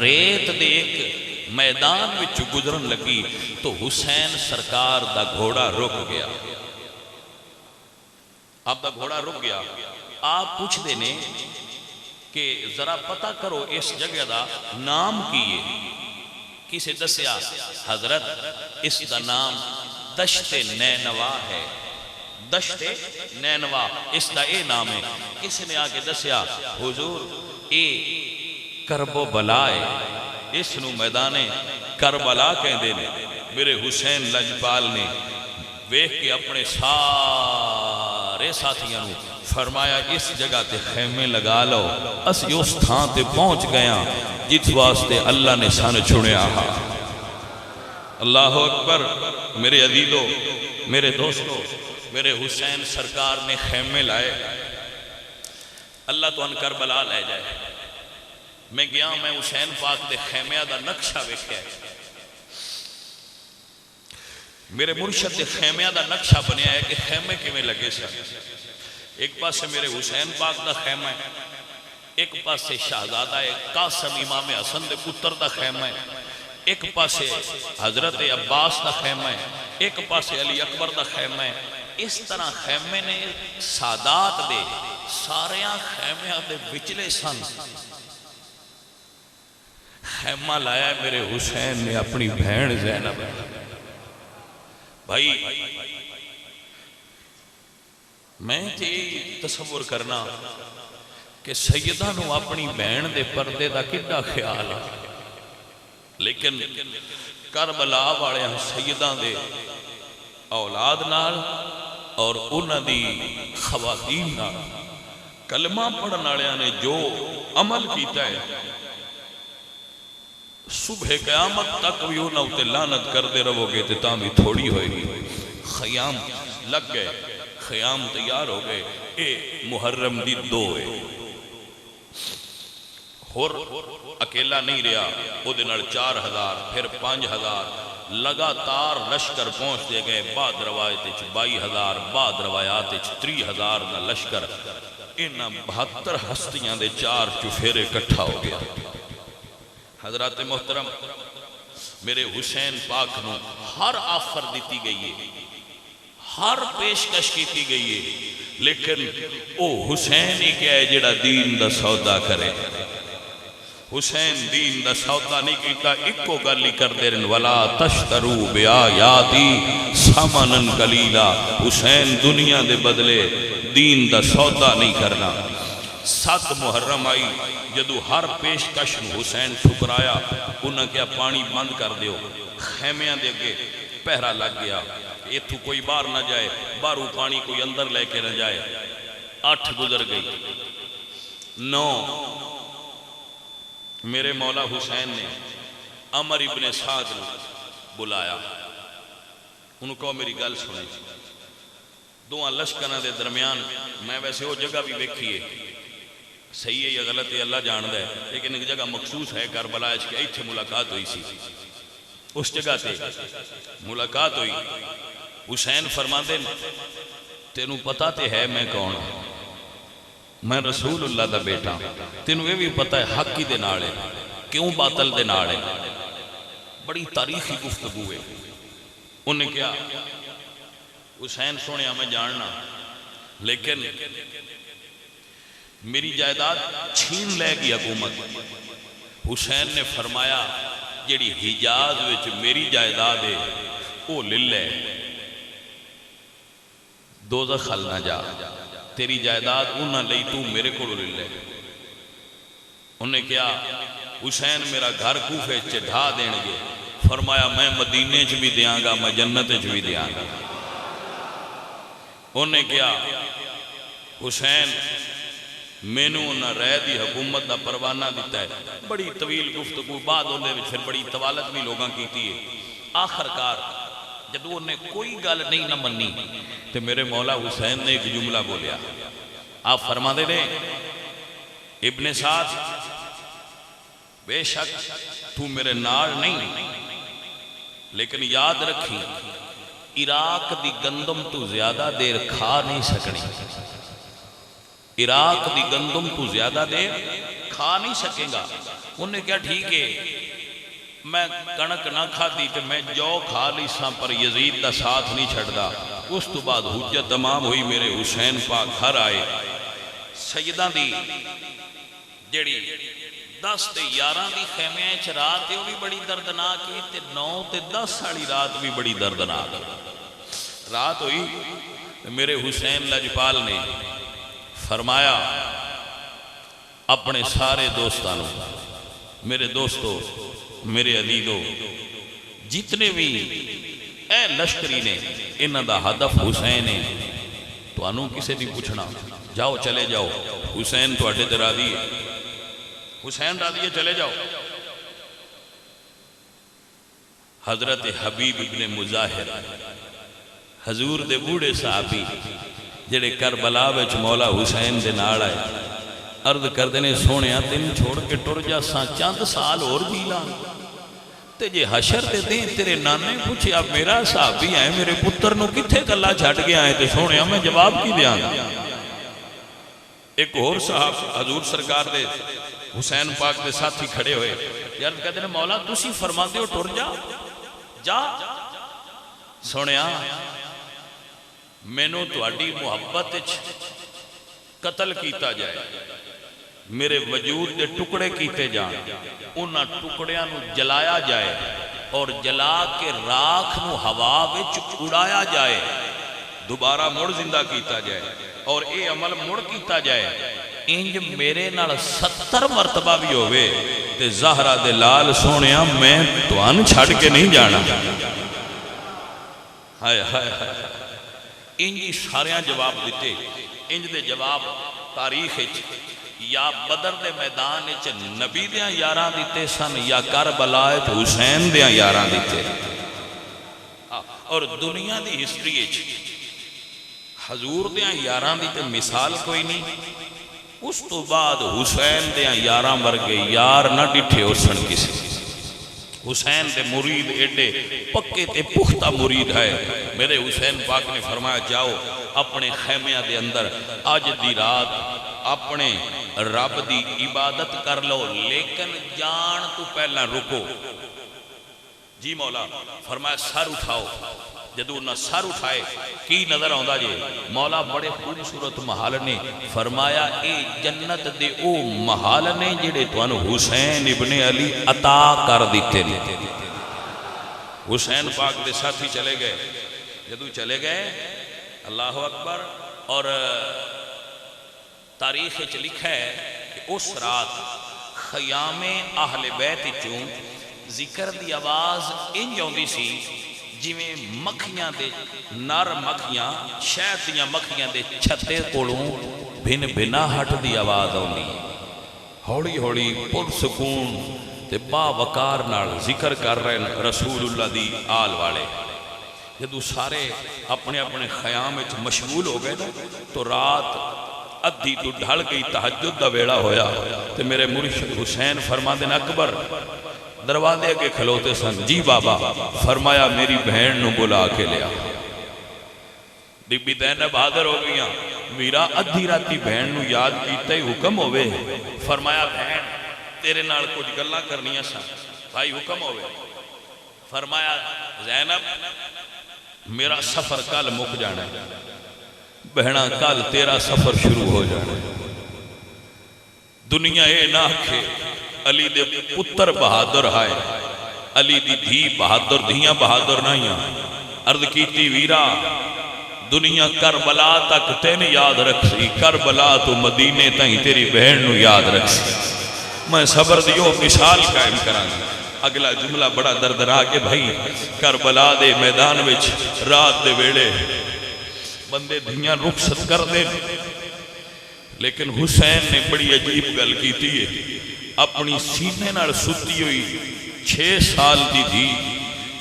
ریت دے ایک میدان وچ گزرن لگی تو حسین سرکار دا گھوڑا رک گیا، آپ دا گھوڑا رک گیا۔ آپ پوچھ دینے کہ ذرا پتہ کرو اس جگہ دا نام کیے، کسے دسیا؟ حضرت اس دا نام دشت نینوا ہے، دشت نینوا اس دا اے نام ہے۔ کسی نے آگے دسیا حضور اے کرب و بلا ہے، اس نو میدان کربلا کہہ دینے۔ میرے حسین لجپال نے ویکھ کے اپنے سارے ساتھیاں نو فرمایا اس جگہ تے خیمے لگا لو، اسی اس تھاں تے پہنچ گیا جس واسطے اللہ نے سان چھڑیا ہا۔ اللہ اکبر۔ میرے عزیزو، میرے دوستو، میرے حسین سرکار نے خیمے لائے، اللہ تو ان کربلا لے جائے۔ میں گیا، میں حسین پاک دے خیمے دا نقشہ ویکھیا ہے، میرے مرشد دے خیمے دا نقشہ بنیا ہے کہ خیمے کیویں لگے سن۔ ایک پاس سے میرے حسین پاک دا خیمہ ہے، ایک پاس سے شہزادہ قاسم امام حسن دے پتر دا خیمہ ہے، ایک پاس سے حضرت عباس دا خیمہ ہے، ایک پاس سے علی اکبر دا خیمہ ہے۔ اس طرح خیمے نے سادات دے ساریاں خیمے دے وچلے سن۔ خیمہ لایا میرے حسین نے اپنی بہن زینب۔ بھائی میں تے تصور کرنا کہ سیدہ نو اپنی بہن دے پردے دا کڈا خیال ہے، لیکن کربلا والے سیدہ دے اولاد نال اور انہاں دی خواتین نال کلمہ پڑھن والےاں نے جو عمل کیتا ہے، صبح قیامت تک بھی انہاں تے لعنت کردے رہو گے تے تاں بھی تھوڑی ہوئے گی۔ خیام لگ گئے، خیام تیار ہو گئے، اے محرم دی دو ہے۔ اور اکیلا نہیں رہا، او دے نال 4000 پھر 5000 لگاتار لشکر پہنچ دے گئے۔ بعد روایت 22000 بعد روایات 30,000 دا لشکر، انہاں 72 ہستیاں دے 4 چفیرے کٹھا ہو گیا۔ حضرات محترم، میرے حسین پاک نو ہر آفر دیتی گئی ہے، ہر پیشکش کیتی گئی ہے، لیکن او حسین ہی کیا ہے جڑا دین دا سودا کرے۔ حسین دین دا سودا نہیں کیتا، اکو گلی کر دے رہن وَلَا تَشْتَرُوا بِآيَاتِي ثَمَنًا قَلِيلًا۔ حسین دنیا دے بدلے دین دا سودا نہیں کرنا۔ 7 محرم آئی، جدو ہر پیشکش حسین ٹھکرایا، انہاں کیا پانی بند کر دیو، خیمیاں دے گے پہرا لگ گیا، ایتھو کوئی باہر نہ جائے، باہرو پانی کوئی اندر لے کے نہ جائے۔ 8 گزر گئی، 9 میرے مولا حسین نے عمر ابن سعد بلایا، انہوں کو میری گل سنے۔ دوہاں لشکراں دے درمیان میں ویسے وہ جگہ بھی ویکھیے، صحیح ہے یا غلط ہے اللہ جاندہ ہے، لیکن ایک جگہ مخصوص ہے کربلا کہ ایتھے ملاقات ہوئی سی، اس جگہ تے ملاقات ہوئی۔ حسین فرماندے تینوں پتہ تے ہے میں کون ہوں، میں رسول اللہ دا بیٹا، تینوں یہ بھی پتہ ہے حق کی دے ناڑے کیوں باطل دے ناڑے۔ بڑی تاریخی گفتگو ہے. انہیں کیا حسین سونے میں جاننا لیکن میری جائیداد چھین لے گی حکومت. حسین نے فرمایا جیڑی حجاز وچ میری جائیداد ہے وہ لے لے, دوزخ نہ جا, تیری جائیداد انہاں لئی تو میرے کو لے لے. انہیں کیا حسین میرا گھر کوفے چ ڈھا دین گے. فرمایا میں مدینے چ بھی دیاں گا, میں جنت چ بھی دیاں گا. انہیں کیا حسین مینوں انہاں رہ دی حکومت دا پروانہ دیتا ہے. بڑی طویل گفتگو بعد انہیں پھر بڑی طوالت بھی لوگاں کیتی ہے. آخر کار جب انہیں کوئی گل نہیں نہ منی تو میرے مولا حسین نے ایک جملہ بولیا. آپ فرما دے دیں ابن سعد بے شک تو میرے نال نہیں, لیکن یاد رکھی عراق دی گندم تو زیادہ دیر کھا نہیں سکنی. عراق دی گندم تو زیادہ دیر کھا نہیں سکے گا. انہیں کیا ٹھیک ہے میں کنک نہ کھا دی تو میں جو کھا لی ساں پر یزید دا ساتھ نہیں چھڑدا. اس تو بعد حجت تمام ہوئی, میرے حسین پاک گھر آئے. سیدہ دی جڑی 10 تے 11 دی خیمے چ رات وہ بھی بڑی دردناک ہے, تے 9 تے 10 والی رات بھی بڑی دردناک رات ہوئی. میرے حسین لجپال نے فرمایا اپنے سارے دوستانوں, میرے دوستو, میرے علیدو, جتنے بھی اے لشکری نے انہاں دا ہدف حسین ہے. تو انہوں کسے نہیں پوچھنا, جاؤ چلے جاؤ, حسین تو اٹھے تے راضی ہے, حسین راضی ہے, چلے جاؤ. حضرت حبیب ابن مظاہر حضور دے بوڑھے صحابی جڑے کربلا وچ مولا حسین دے نال آئے, عرض کر دینے سونیا تین چھوڑ کے ٹر جا ساں چند سال اور جی لان, تے جے حشر دے دیں تیرے نانے پوچھے اب میرا صحابی آئے میرے پتر نو کتھے کلا چھٹ گیا ہے, تے سونیا میں جواب کی دیاں گا. ایک اور صاحب حضور سرکار دے حسین پاک دے ساتھی کھڑے ہوئے, یار کہتے ہیں مولا تسی فرما دے ہو ٹر جا جا. سونیا مینوں تہاڈی محبت قتل کیتا جائے, میرے وجود دے ٹکڑے کیتے جان, انہاں ٹکڑیاں نو جلایا جائے اور جلا کے راکھ نو ہوا وچ اڑایا جائے, دوبارہ مڑ زندہ کیتا جائے اور اے عمل مڑ کیتا جائے. انج میرے نال 70 مرتبہ بھی ہوئے تے زہرہ دے لال سونیا میں توان چھڑ کے نہیں جانا. ہائے ہائے ہائے, انجی ساریاں جواب دیتے. انج دے جواب تاریخ یا بدر دے میدان نبی دیاں یاراں دیتے سن یا کربلا حسین دیاں یاراں دیتے. اور دنیا دی ہسٹری حضور دیاں یاراں دیتے مثال کوئی نہیں. اس تو بعد حسین دیاں یاراں ورگے یار نہ ڈٹھے ہو سن کسی. حسین دے مرید ایڈے پکے تے پختہ مرید ہے. میرے حسین پاک نے فرمایا جاؤ اپنے خیمیہ دے اندر آج دی رات اپنے رب دی عبادت کر لو, لیکن جان تو پہلا رکو. جی مولا. فرمایا سر اٹھاؤ. جدو انہاں سر اٹھائے کی نظر آؤں دا جے, مولا بڑے خوبصورت محال نے فرمایا اے جنت دے او محال نے جڑے توانو حسین ابن علی عطا کر دیتے نے. حسین پاک دے ساتھی چلے گئے. جدو چلے گئے اللہ اکبر, اور تاریخ چ لکھا ہے کہ اس رات خیام اہل بیت چوں ذکر دی آواز انج ہوندی سی جویں مکھیاں دے نر مکھیاں شہد دیاں مکھیاں دے چھتے کولوں بھن بھناہٹ دی آواز ہوندی. ہوڑی ہوڑی پرسکون تے با وقار نال ذکر کر رہے ہیں رسول اللہ دی آل والے. جدو سارے اپنے اپنے خیام وچ مشغول ہو گئے تو رات ادھی تو ڈھل گئی, تہجد دا ویڑا ہویا. تے میرے مرشد حسین فرما دین اکبر دروازے کے کھلوتے سن. جی بابا. فرمایا میری بہن نو بلا کے لیا. بی بی زینب حاضر ہو گیا. میرا ادھی راتی بہن نو یاد کیتا ہی حکم ہوئے. فرمایا بہن تیرے نال کچھ گلاں کرنیاں سن. بھائی حکم ہوئے. فرمایا زینب میرا سفر کل مک جانا ہے، بہنا کل تیرا سفر شروع ہو جانا ہے۔ دنیا اے نہ کہ علی دے پتر بہادر ہائے، علی دی دھی بہادر، دھیاں بہادر نہیں ہیں۔ عرض کیتی ویرا دنیا کربلا تک تین یاد رکھ سی، کربلا تو مدینے تائیں تیری بہن نو یاد رکھ سی۔ میں صبر دیو مثال قائم کرانگا۔ اگلا جملہ بڑا دردنا کہ بھائی کربلا دے میدان وچ رات دے ویڑے بندے دھیاں رخصت کر دے، لیکن حسین نے بڑی عجیب گل کی تھی، اپنی سینے نال ستی ہوئی 6 سال دی تھی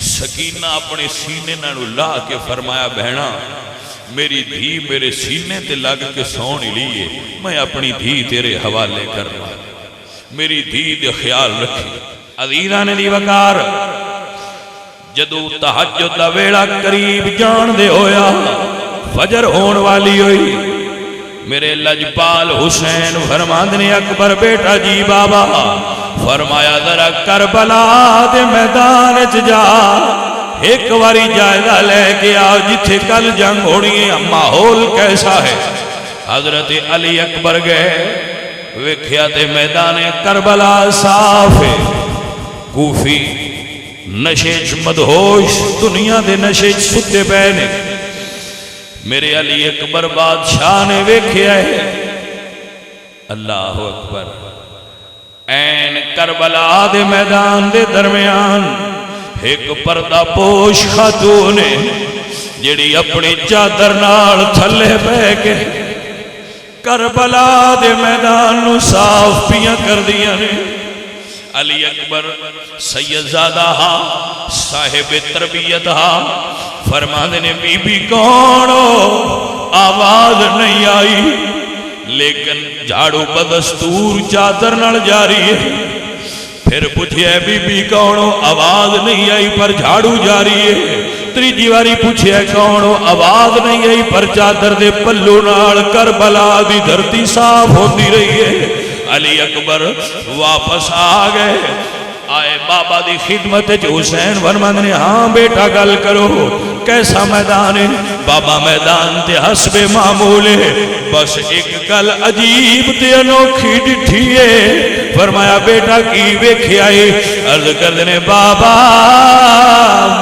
سکینہ اپنے سینے نال لا کے فرمایا بہنا میری دھی میرے سینے تے لگ کے سون لیے، میں اپنی دھی تیرے حوالے کر رہا، میری دھی دے خیال رکھی۔ عزیزان دی وقار جدو تہجد دا ویڑا قریب جان دے ہویا، فجر ہون والی ہوئی، میرے لجپال حسین فرماندنے اکبر بیٹا جی بابا، فرمایا ذرا کربلا دے میدان جا ایک واری جائزہ لے کے آؤ جتھے کل جنگ ہونی ہے ماحول کیسا ہے۔ حضرت علی اکبر گئے، ویکھیا تے میدان کربلا صاف ہے، کوفی نشیچ مدہوش دنیا دے نشیچ ستے پہنے، میرے علی اکبر بادشاہ نے ویکھیا ہے۔ اللہ اکبر، این کربلا دے میدان دے درمیان ایک پردہ پوش خاتون جڑی اپنی چادر نال تھلے بہ کے کربلا دے میدان نو صاف پیاں کر دیا نے۔ علی اکبر سیدزادہ صاحب تربیت فرماندے نے بی بی کون ہو؟ آواز نہیں آئی، لیکن جھاڑو بدستور چادر نال جاری ہے۔ پھر پوچھے بی بی کون ہو؟ آواز نہیں آئی پر جھاڑو جاری ہے۔ تیجی واری پوچھے کون ہو؟ آواز نہیں آئی پر چادر دے پلو نال کربلا دی دھرتی صاف ہوتی رہی ہے۔ علی اکبر واپس آ گئے، آئے بابا دی خدمت حسین فرماندے نے ہاں بیٹا گل کرو کیسا میدان ہے؟ بابا میدان تے حسب معمول ہے، بس ایک گل عجیب تے انوکھی ڈٹھی ہے۔ فرمایا بیٹا کی ویکھیا ہے؟ عرض کر دینے بابا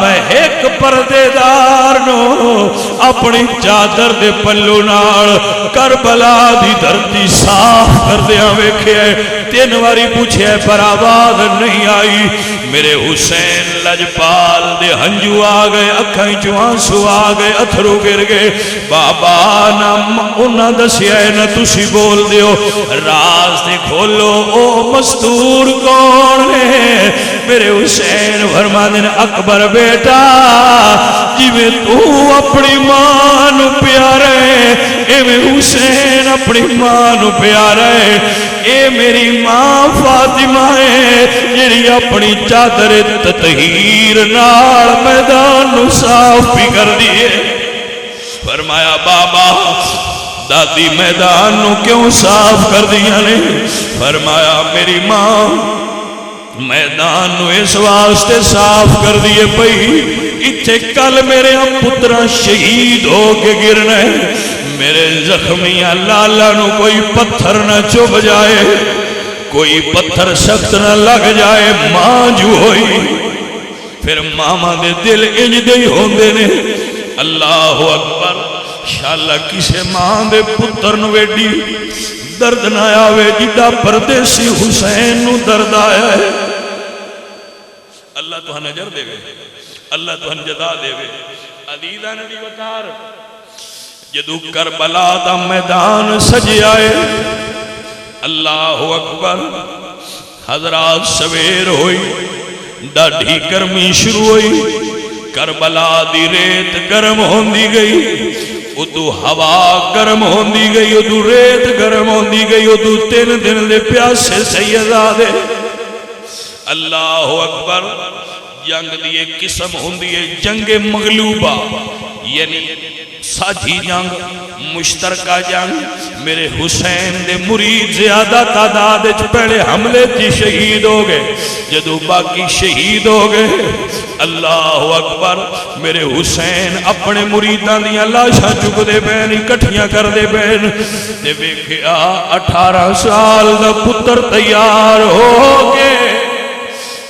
میں ایک پردے دار نو اپنی چادر دے پلو نال کربلا دی دھرتی صاف کر دیا ویکھیا ہے۔ 3 واری پوچھے پر آواز نہیں آئی۔ میرے حسین لجپال دے ہنجو آ گئے، اکھائیں چوں آنسو آ گئے، اتھرو گر گئے۔ بابا نہ انہاں دسیا ہے نہ تسی بول دیو، راز دے کھولو او مستور کون ہے؟ میرے حسین فرماندے نے اکبر بیٹا جی میں تو اپنی ماں نو پیارا ہے، اے میں حسین اپنی ماں نو پیارا ہے۔ اے میری ماں فاطمہ ہے جڑی اپنی چادر تطہیر نال میدان نو صاف بھی کر دیے۔ فرمایا بابا دادی میدان نو کیوں صاف کر دیا نے؟ فرمایا میری ماں میدان نو اس واسطے صاف کر دیے پئی اتھے کل میرے پترا شہید ہو کے گرنا ہے، میرے زخمیاں لالا نو کوئی پتھر نہ چوب جائے، کوئی پتھر سخت نہ لگ جائے، ماں جو ہوئی پھر ماما دے دل انج دے ہوندے نے۔ اللہ اکبر، شاءاللہ کسے ماں دے پتر نو ویڈی درد نہ آوے جدہ پردیسی حسین نو درد آیا ہے۔ اللہ تو ہن اجر دے وے، اللہ تو ہن جزا دے وے۔ عزیزان دی وقار جدو کربلا دا میدان سجے آئے، اللہ اکبر، حضرات سویر ہوئی، ڈاڈھی گرمی شروع ہوئی، کربلا دی ریت گرم ہوندی گئی، ادو ہوا گرم ہوندی گئی، ادو ریت گرم ہوندی گئی، ادو 3 دن دے پیاسے سیدادے۔ اللہ اکبر، جنگ دی ایک قسم ہوندی ہے جنگ مغلوبہ، یعنی ساجی جنگ مشترکہ جنگ میرے حسین دے مرید زیادہ تعداد پہلے حملے تھی شہید ہو گئے جدو باقی شہید ہو گئے اللہ اکبر میرے حسین اپنے مریداں دیاں لاشاں چک دے بین اکٹھیاں کر دے بین تے ویکھیا 18 سال دا پتر تیار ہو گئے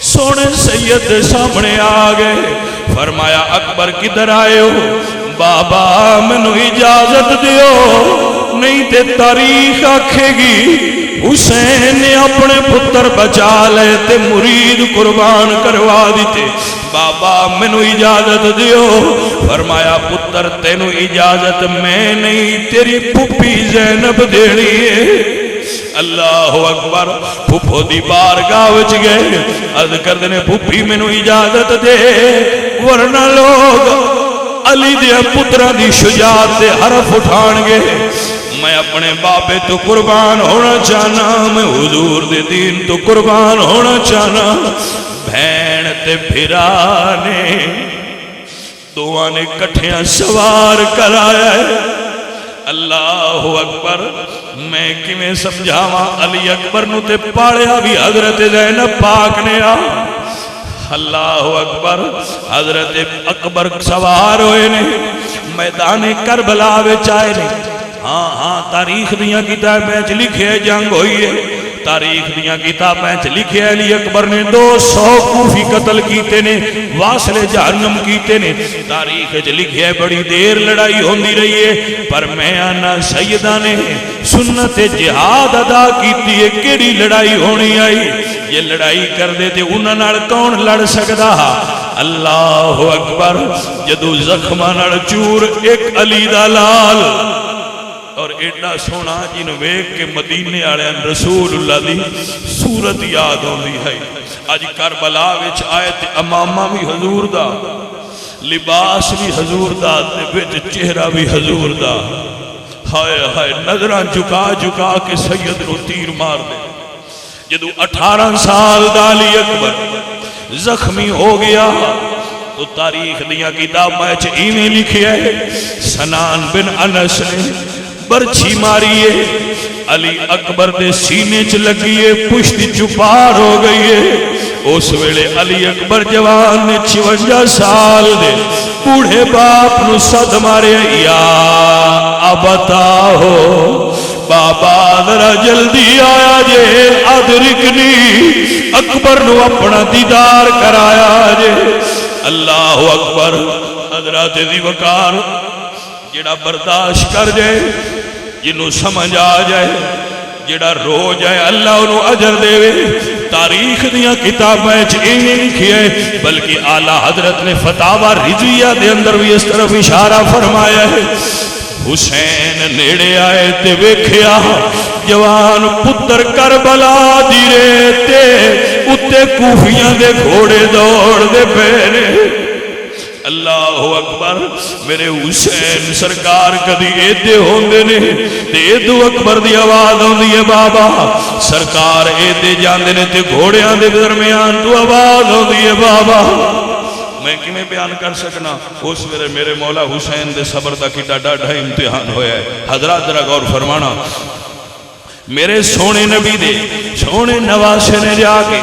سونے سید دے سامنے آ گئے فرمایا اکبر کدھر آئے ہو بابا منو اجازت دیو نہیں تے تاریخ آکھے گی حسین نے اپنے پتر بچا لے تے مرید قربان کروا دیتے بابا منو اجازت دیو فرمایا پتر تینو اجازت میں نہیں تیری پھپھی زینب دینی ہے اللہ اکبر پھپھو دی بارگاہ وچ گئے عرض کردے نے پھپھی مینوں اجازت دے ورنہ لوگ علی دے پتراں دی شجاعت دے حرف اٹھان گے میں اپنے بابے تو قربان ہونا چاہنا میں حضور دے دین تو قربان ہونا چاہنا بہن تے بھرا نے دعا نے کٹھیاں سوار کرایا ہے اللہ اکبر میں کیویں سمجھاواں علی اکبر نو تے پالیا بھی حضرت زینب پاک نے آ اللہ اکبر حضرت اکبر سوار ہوئے نے میدان کربلا وچ آئے نے ہاں تاریخ دیاں کتابیں وچ لکھے جنگ ہوئی ہے تاریخ دیاں کتابیں وچ لکھے علی اکبر نے 200 کوفی قتل کیتے نے واصل جہنم کیتے نے تاریخ وچ لکھے بڑی دیر لڑائی ہوندی رہی ہے پر میں آنا سیدہ نے سنت جہاد ادا کیتی ہے کیڑی لڑائی ہونی آئی یہ لڑائی کر دے تے انہاں نال کون لڑ سکدا اللہ اکبر جدو زخماں نال چور ایک علی دا لال اور ایڈا سونا جن ویک کے مدینے والے رسول اللہ دی صورت یاد ہوندی ہے اج کربلا وچ آئے تے امامہ بھی حضور دا لباس بھی حضور دا تے وچ چہرہ بھی حضور دا ہائے ہائے نظراں جھکا جھکا کے سید نو تیر مار دے جدو 18 سال دا علی اکبر زخمی ہو گیا تو تاریخ دیا کتاباں وچ ایویں لکھیا ہے سنان بن انس نے برچھی ماری ہے علی اکبر دے سینے چ لگی ہے پشت چپار ہو گئی ہے اس ویلے علی اکبر جوان نے 56 سال دے بوڑھے باپ نو صد مارے یا ابتا ہو بابا ذرا جلدی آیا جے ادرکنی اکبر نو اپنا دیدار کرایا جے اللہ اکبر حضرات دی وقار جڑا برداشت کر جائے جنہوں سمجھ آ جائے جڑا رو جائے اللہ انہوں اجر دے تاریخ دیا کتابیں چیئے لکھی ہے بلکہ اعلیٰ حضرت نے فتاوہ رضویہ دے اندر بھی اس طرف اشارہ فرمایا ہے حسین نیڑے آئے تے ویکھیا جوان پتر کربلا دی ریتے اتے کوفیاں دے گھوڑے دوڑ دے پینے اللہ اکبر میرے حسین سرکار کدی ایدے ہوندے نے تے ایدو اکبر دی آواز ہوندی ہے بابا سرکار ایدے جاندے نے تے گھوڑیاں دے درمیان تو آواز ہوندی ہے بابا میں کیویں بیان کر سکنا اس ویلے میرے مولا حسین دے صبر دا کیڈا ڈاڈھا امتحان ہویا ہے حضرات ذرا غور فرمانا میرے سونے نبی دے سونے نواسے نے جا کے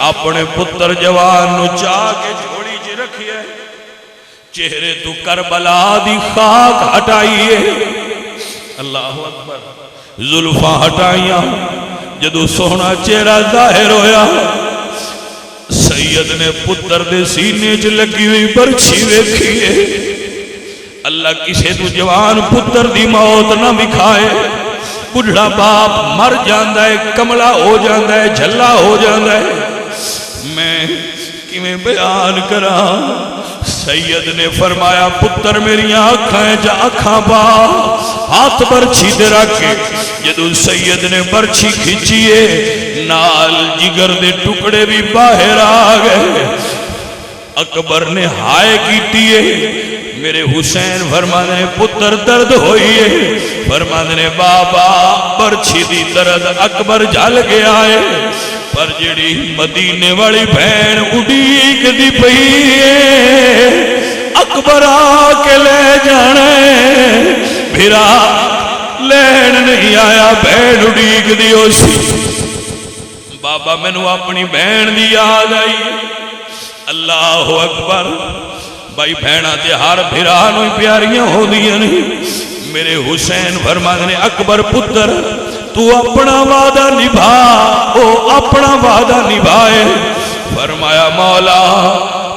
اپنے پتر جوان نو جا کے جھوڑی چ رکھی ہے چہرے تو کربلا دی خاک ہٹائیے اللہ اکبر زلفاں ہٹائیاں جدو سونا چہرہ ظاہر ہویا سید نے پتر دے سینے چ لگی ہوئی برچھی ویکھیے اللہ کسے تو جوان پتر دی موت نہ وکھائے بڑھڑا باپ مر جاندا ہے کملا ہو جاندا ہے جھلا ہو جاندا ہے میں کیویں بیان کراں سید نے فرمایا پتر میری آنکھیں جا آنکھاں پا ہاتھ برچھی دے رکھ کے جدو سید نے برچھی کھچیے نال جگر دے ٹکڑے بھی باہر آ گئے اکبر نے ہائے کیتیے میرے حسین فرمانے نے پتر درد ہوئیے فرمانے نے بابا برچھی دی درد اکبر جھل گیا ہے پر جڑی مدینے والی بہن اڈیک دی پئی اکبر آ کے لے جانے بھرا لین نہیں آیا بہن اڈیک دیو سی بابا مینو اپنی بہن دی یاد آئی اللہ اکبر بھائی بہنا تے ہر بھرا نو پیاریاں ہو دیا نہیں میرے حسین فرماندے نے اکبر پتر تو اپنا وعدہ نبھا او اپنا وعدہ نبھائے فرمایا مولا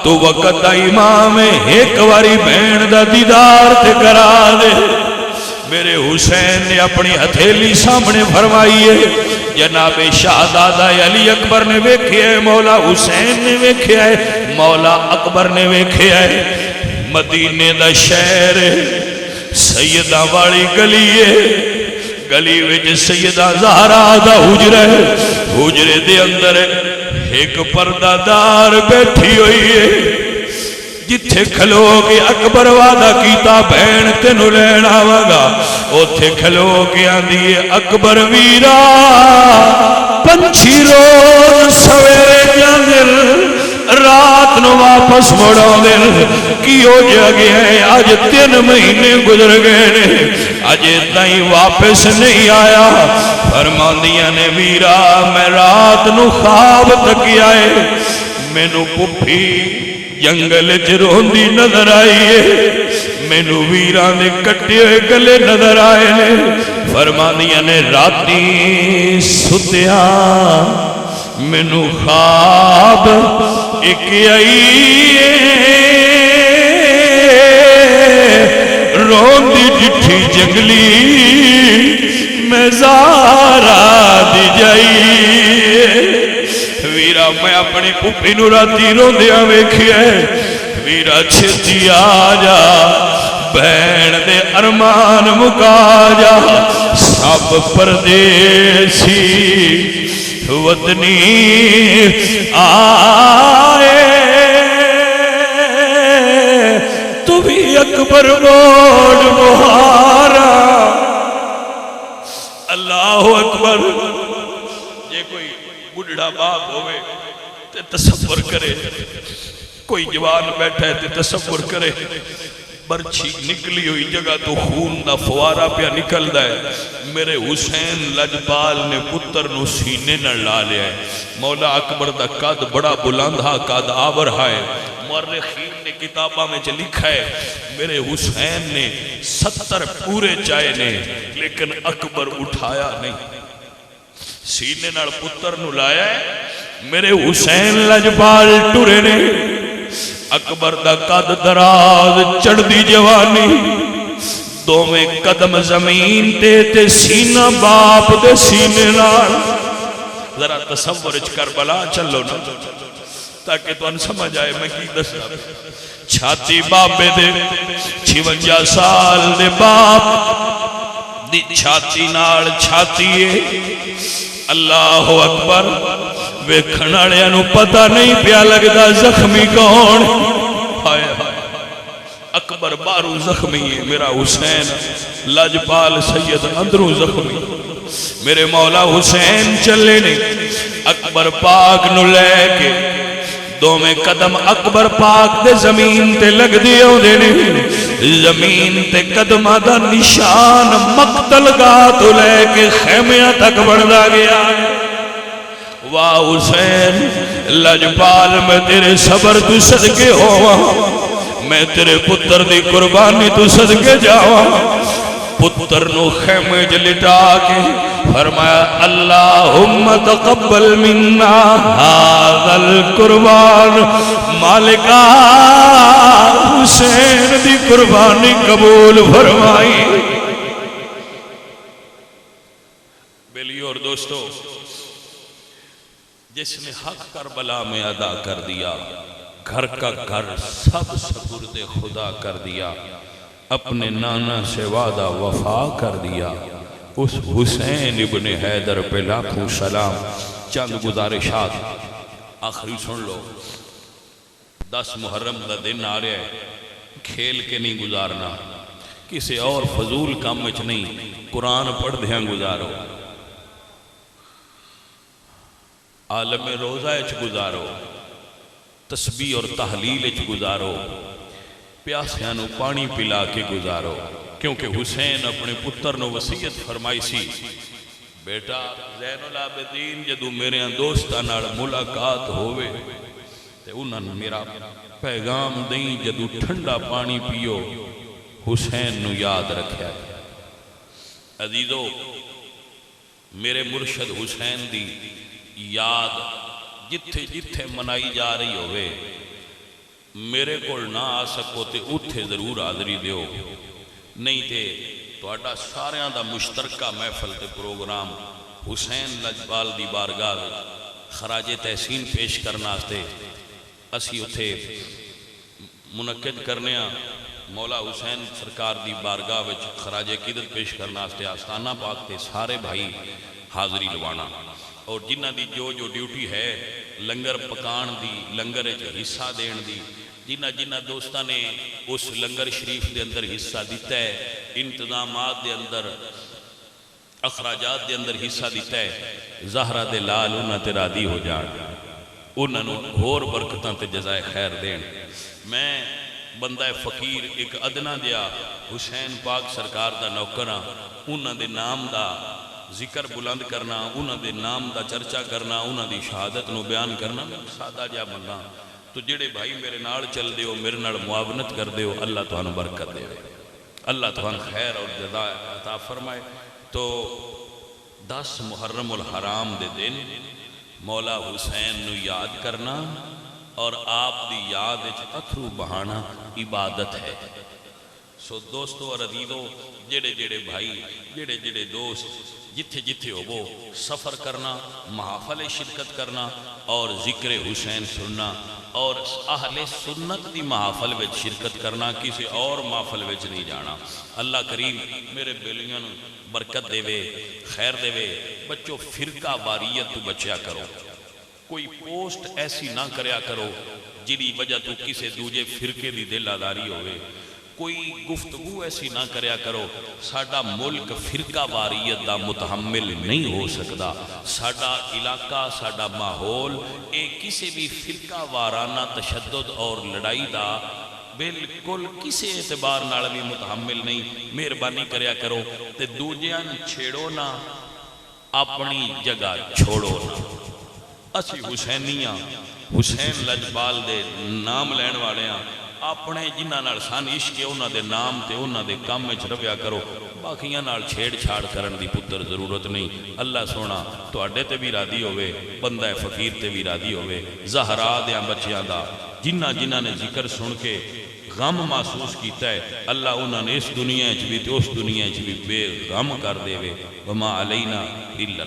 تو وقت امام ایک واری بہن دا دیدار تے کرا دے میرے حسین نے اپنی ہتھیلی سامنے فرمائی ہے جناب شہزادہ علی اکبر نے ویکھیا ہے مولا حسین نے ویکھیا ہے مولا اکبر نے ویکھیا ہے مدینے دا شہر سیدہ والی گلی ہے گلی وچ سیدہ زہرا دا حجرہ ہے حجرے دے اندر ایک پردہ دار بیٹھی ہوئی ہے جتھے کھلو کے اکبر وعدہ کیتا بہن تینو لین آواں گا اوتھے کھلو کے آندی اکبر ویرا پنچھی روز سویرے جاندے رات نو واپس مڑاؤ دے کی ہو جا گیا ہے آج 3 مہینے گزر گئے نے آج تائیں واپس نہیں آیا فرماندیاں نے ویرا میں رات نو خواب تکی آئے مینو پپھی جنگل چروندی نظر آئی ہے مینو ویران دے کٹے ہوئے گلے نظر آئے نے فرماندیاں نے راتی ستیا مینو خواب ایک آئی روندی ڈٹھی جنگلی میں زارا دی جائی ویرا میں اپنی پپی نو راتی روندیا ویکھیا ویرا چھتی آ جا بہن دے ارمان مکا جا سب پردیسی وطنی آئے تو بھی اکبر بول بہارا اللہ اکبر یہ کوئی بڑھڑا باپ ہوئے تے تصور کرے کوئی جوان بیٹھا ہے تے تصور کرے برچھی نکلی ہوئی جگہ تو خون دا فوارہ پہ نکل دا ہے میرے حسین لجپال نے پتر نو سینے نہ لا لیا ہے مولا اکبر دا قد بڑا بلندہ قد آور ہے مورخین نے کتابہ میں لکھا ہے میرے حسین نے 70 پورے چائے نے لیکن اکبر اٹھایا نہیں سینے نال پتر نو لایا ہے میرے حسین لجپال ٹورے نے اکبر دا قد دراز چڑھ دی جوانی دو میں قدم زمین تے سینہ باپ دے سینے نال ذرا تصور کربلا چلو نا تاکہ تو ان سمجھ آئے میں کی دسنا چھاتی بابے دے 56 سال دے باپ دی چھاتی نال چھاتی ہے اللہ اکبر ویکھناڑیاں نو پتہ نہیں پیا لگدا زخمی کون ہائے اکبر بارو زخمی ہے میرا حسین لجپال سید اندروں زخمی میرے مولا حسین چلے نے اکبر پاک نو لے کے دو میں قدم اکبر پاک دے زمین تے لگ دیا دے نے زمین تے قدمہ دا نشان مقتل گاہ تو لے کے خیمیاں تک بڑھدا گیا واہ حسین لجپال میں تیرے صبر تو صدقے ہوا میں تیرے پتر دی قربانی تو صدقے جاوا پتر نو خیمے جلٹا کے فرمایا اللہم تقبل منا هذا القربان مالکا حسین دی قربانی قبول فرمائی بیلی اور دوستو جس نے حق کربلا میں ادا کر دیا گھر کا گھر سب سپرد خدا کر دیا اپنے نانا سے وعدہ وفا کر دیا اس حسین ابن حیدر پہ لاکھوں سلام چند گزارشات آخری سن لو 10 محرم دا دن آ رہے ہیں کھیل کے نہیں گزارنا کسی اور فضول کام میں نہیں قرآن پڑھ دیا گزارو عالم روزہ اچ گزارو تسبیح اور تحلیل اچ گزارو پیاسیاں نو پانی پلا کے گزارو، کیونکہ حسین اپنے پتر نو وصیت فرمائی سی، بیٹا زین العابدین جدو میرے دوستاں نال ملاقات ہوئے تے انہاں نے میرا پیغام دیں جدو ٹھنڈا پانی پیو حسین نو یاد رکھیا۔ عزیزو میرے مرشد حسین دی یاد جتھے جتھے منائی جا رہی ہوئے، میرے کول نہ آ سکو تے اتھے ضرور حاضری دیو، نہیں تے تہاڈا ساریاں دا مشترکہ محفل تے پروگرام حسین لجپال دی بارگاہ خراج تحسین پیش کرنا تے اسی اتھے منعقد کرنے مولا حسین سرکار دی بارگاہ وچ خراج عقیدت پیش کرنا تے آستانہ پاک تے سارے بھائی حاضری لوانا، اور جنہ دی جو ڈیوٹی ہے لنگر پکان دی، لنگر حصہ دین دی، جنہ جنہ دوستاں نے اس لنگر شریف دے اندر حصہ دیتا ہے، انتظامات دے اندر اخراجات دے اندر حصہ دیتا ہے، زہرہ دے لال انہاں تے راضی ہو جان، انہاں نو ہور برکتاں تے جزائے خیر دین۔ میں بندہ فقیر ایک ادنا دیا حسین پاک سرکار دا نوکراں، انہاں دے نام دا ذکر بلند کرنا، انہاں دے نام دا چرچا کرنا، انہاں دی شہادت نو بیان کرنا، میں سادہ جا بندہ، تو جڑے بھائی میرے نال چل دیو، میرے نال معاونت کر دیو، اللہ تہانوں برکت دے، اللہ تہانوں خیر اور جزا عطا فرمائے۔ تو 10 محرم الحرام دے دن مولا حسین نو یاد کرنا اور آپ دی یاد وچ اتھرو بہانا عبادت ہے۔ سو دوستو اور عزیزو، جڑے جڑے بھائی، جڑے جڑے دوست جتھے جتھے ہو وہ سفر کرنا، محافل شرکت کرنا اور ذکر حسین سننا، اور اہل سنت دی محافل وچ شرکت کرنا، کسی اور محافل وچ نہیں جانا۔ اللہ کریم میرے بیلیاں برکت دے وے، خیر دے وے۔ بچوں فرقہ واریت تو بچیا کرو، کوئی پوسٹ ایسی نہ کریا کرو جنی وجہ تو کسی دوجے فرقے دی دل آزاری ہوئے، کوئی گفتگو ایسی نہ کریا کرو۔ ساڈا ملک فرقہ واریت دا متحمل نہیں ہو سکتا، ساڈا علاقہ، ساڈا ماحول اے کسی بھی فرقہ وارانہ تشدد اور لڑائی دا بالکل کسی اعتبار نال بھی متحمل نہیں۔ مہربانی کریا کرو تے دوجیاں چھیڑو نہ، اپنی جگہ چھوڑو نہ۔ اسی حسینیاں، حسین لجپال دے نام لین والے ہیں، اپنے جنہ نال سان عشق ہے انہاں دے نام تے انہاں دے کام وچ رویا کرو، باقیاں نال چھیڑ چھاڑ کرن دی پتر ضرورت نہیں۔ اللہ سونا تواڈے تے بھی راضی ہوئے، بندہ فقیر تے بھی راضی ہوئے۔ زہرا دیاں بچیاں دا جنہ جنہ نے ذکر سن کے غم محسوس کیتا ہے، اللہ انہاں نے اس دنیا وچ بھی تے اس دنیا وچ بھی بے غم کر دے وے۔ وما علینا الا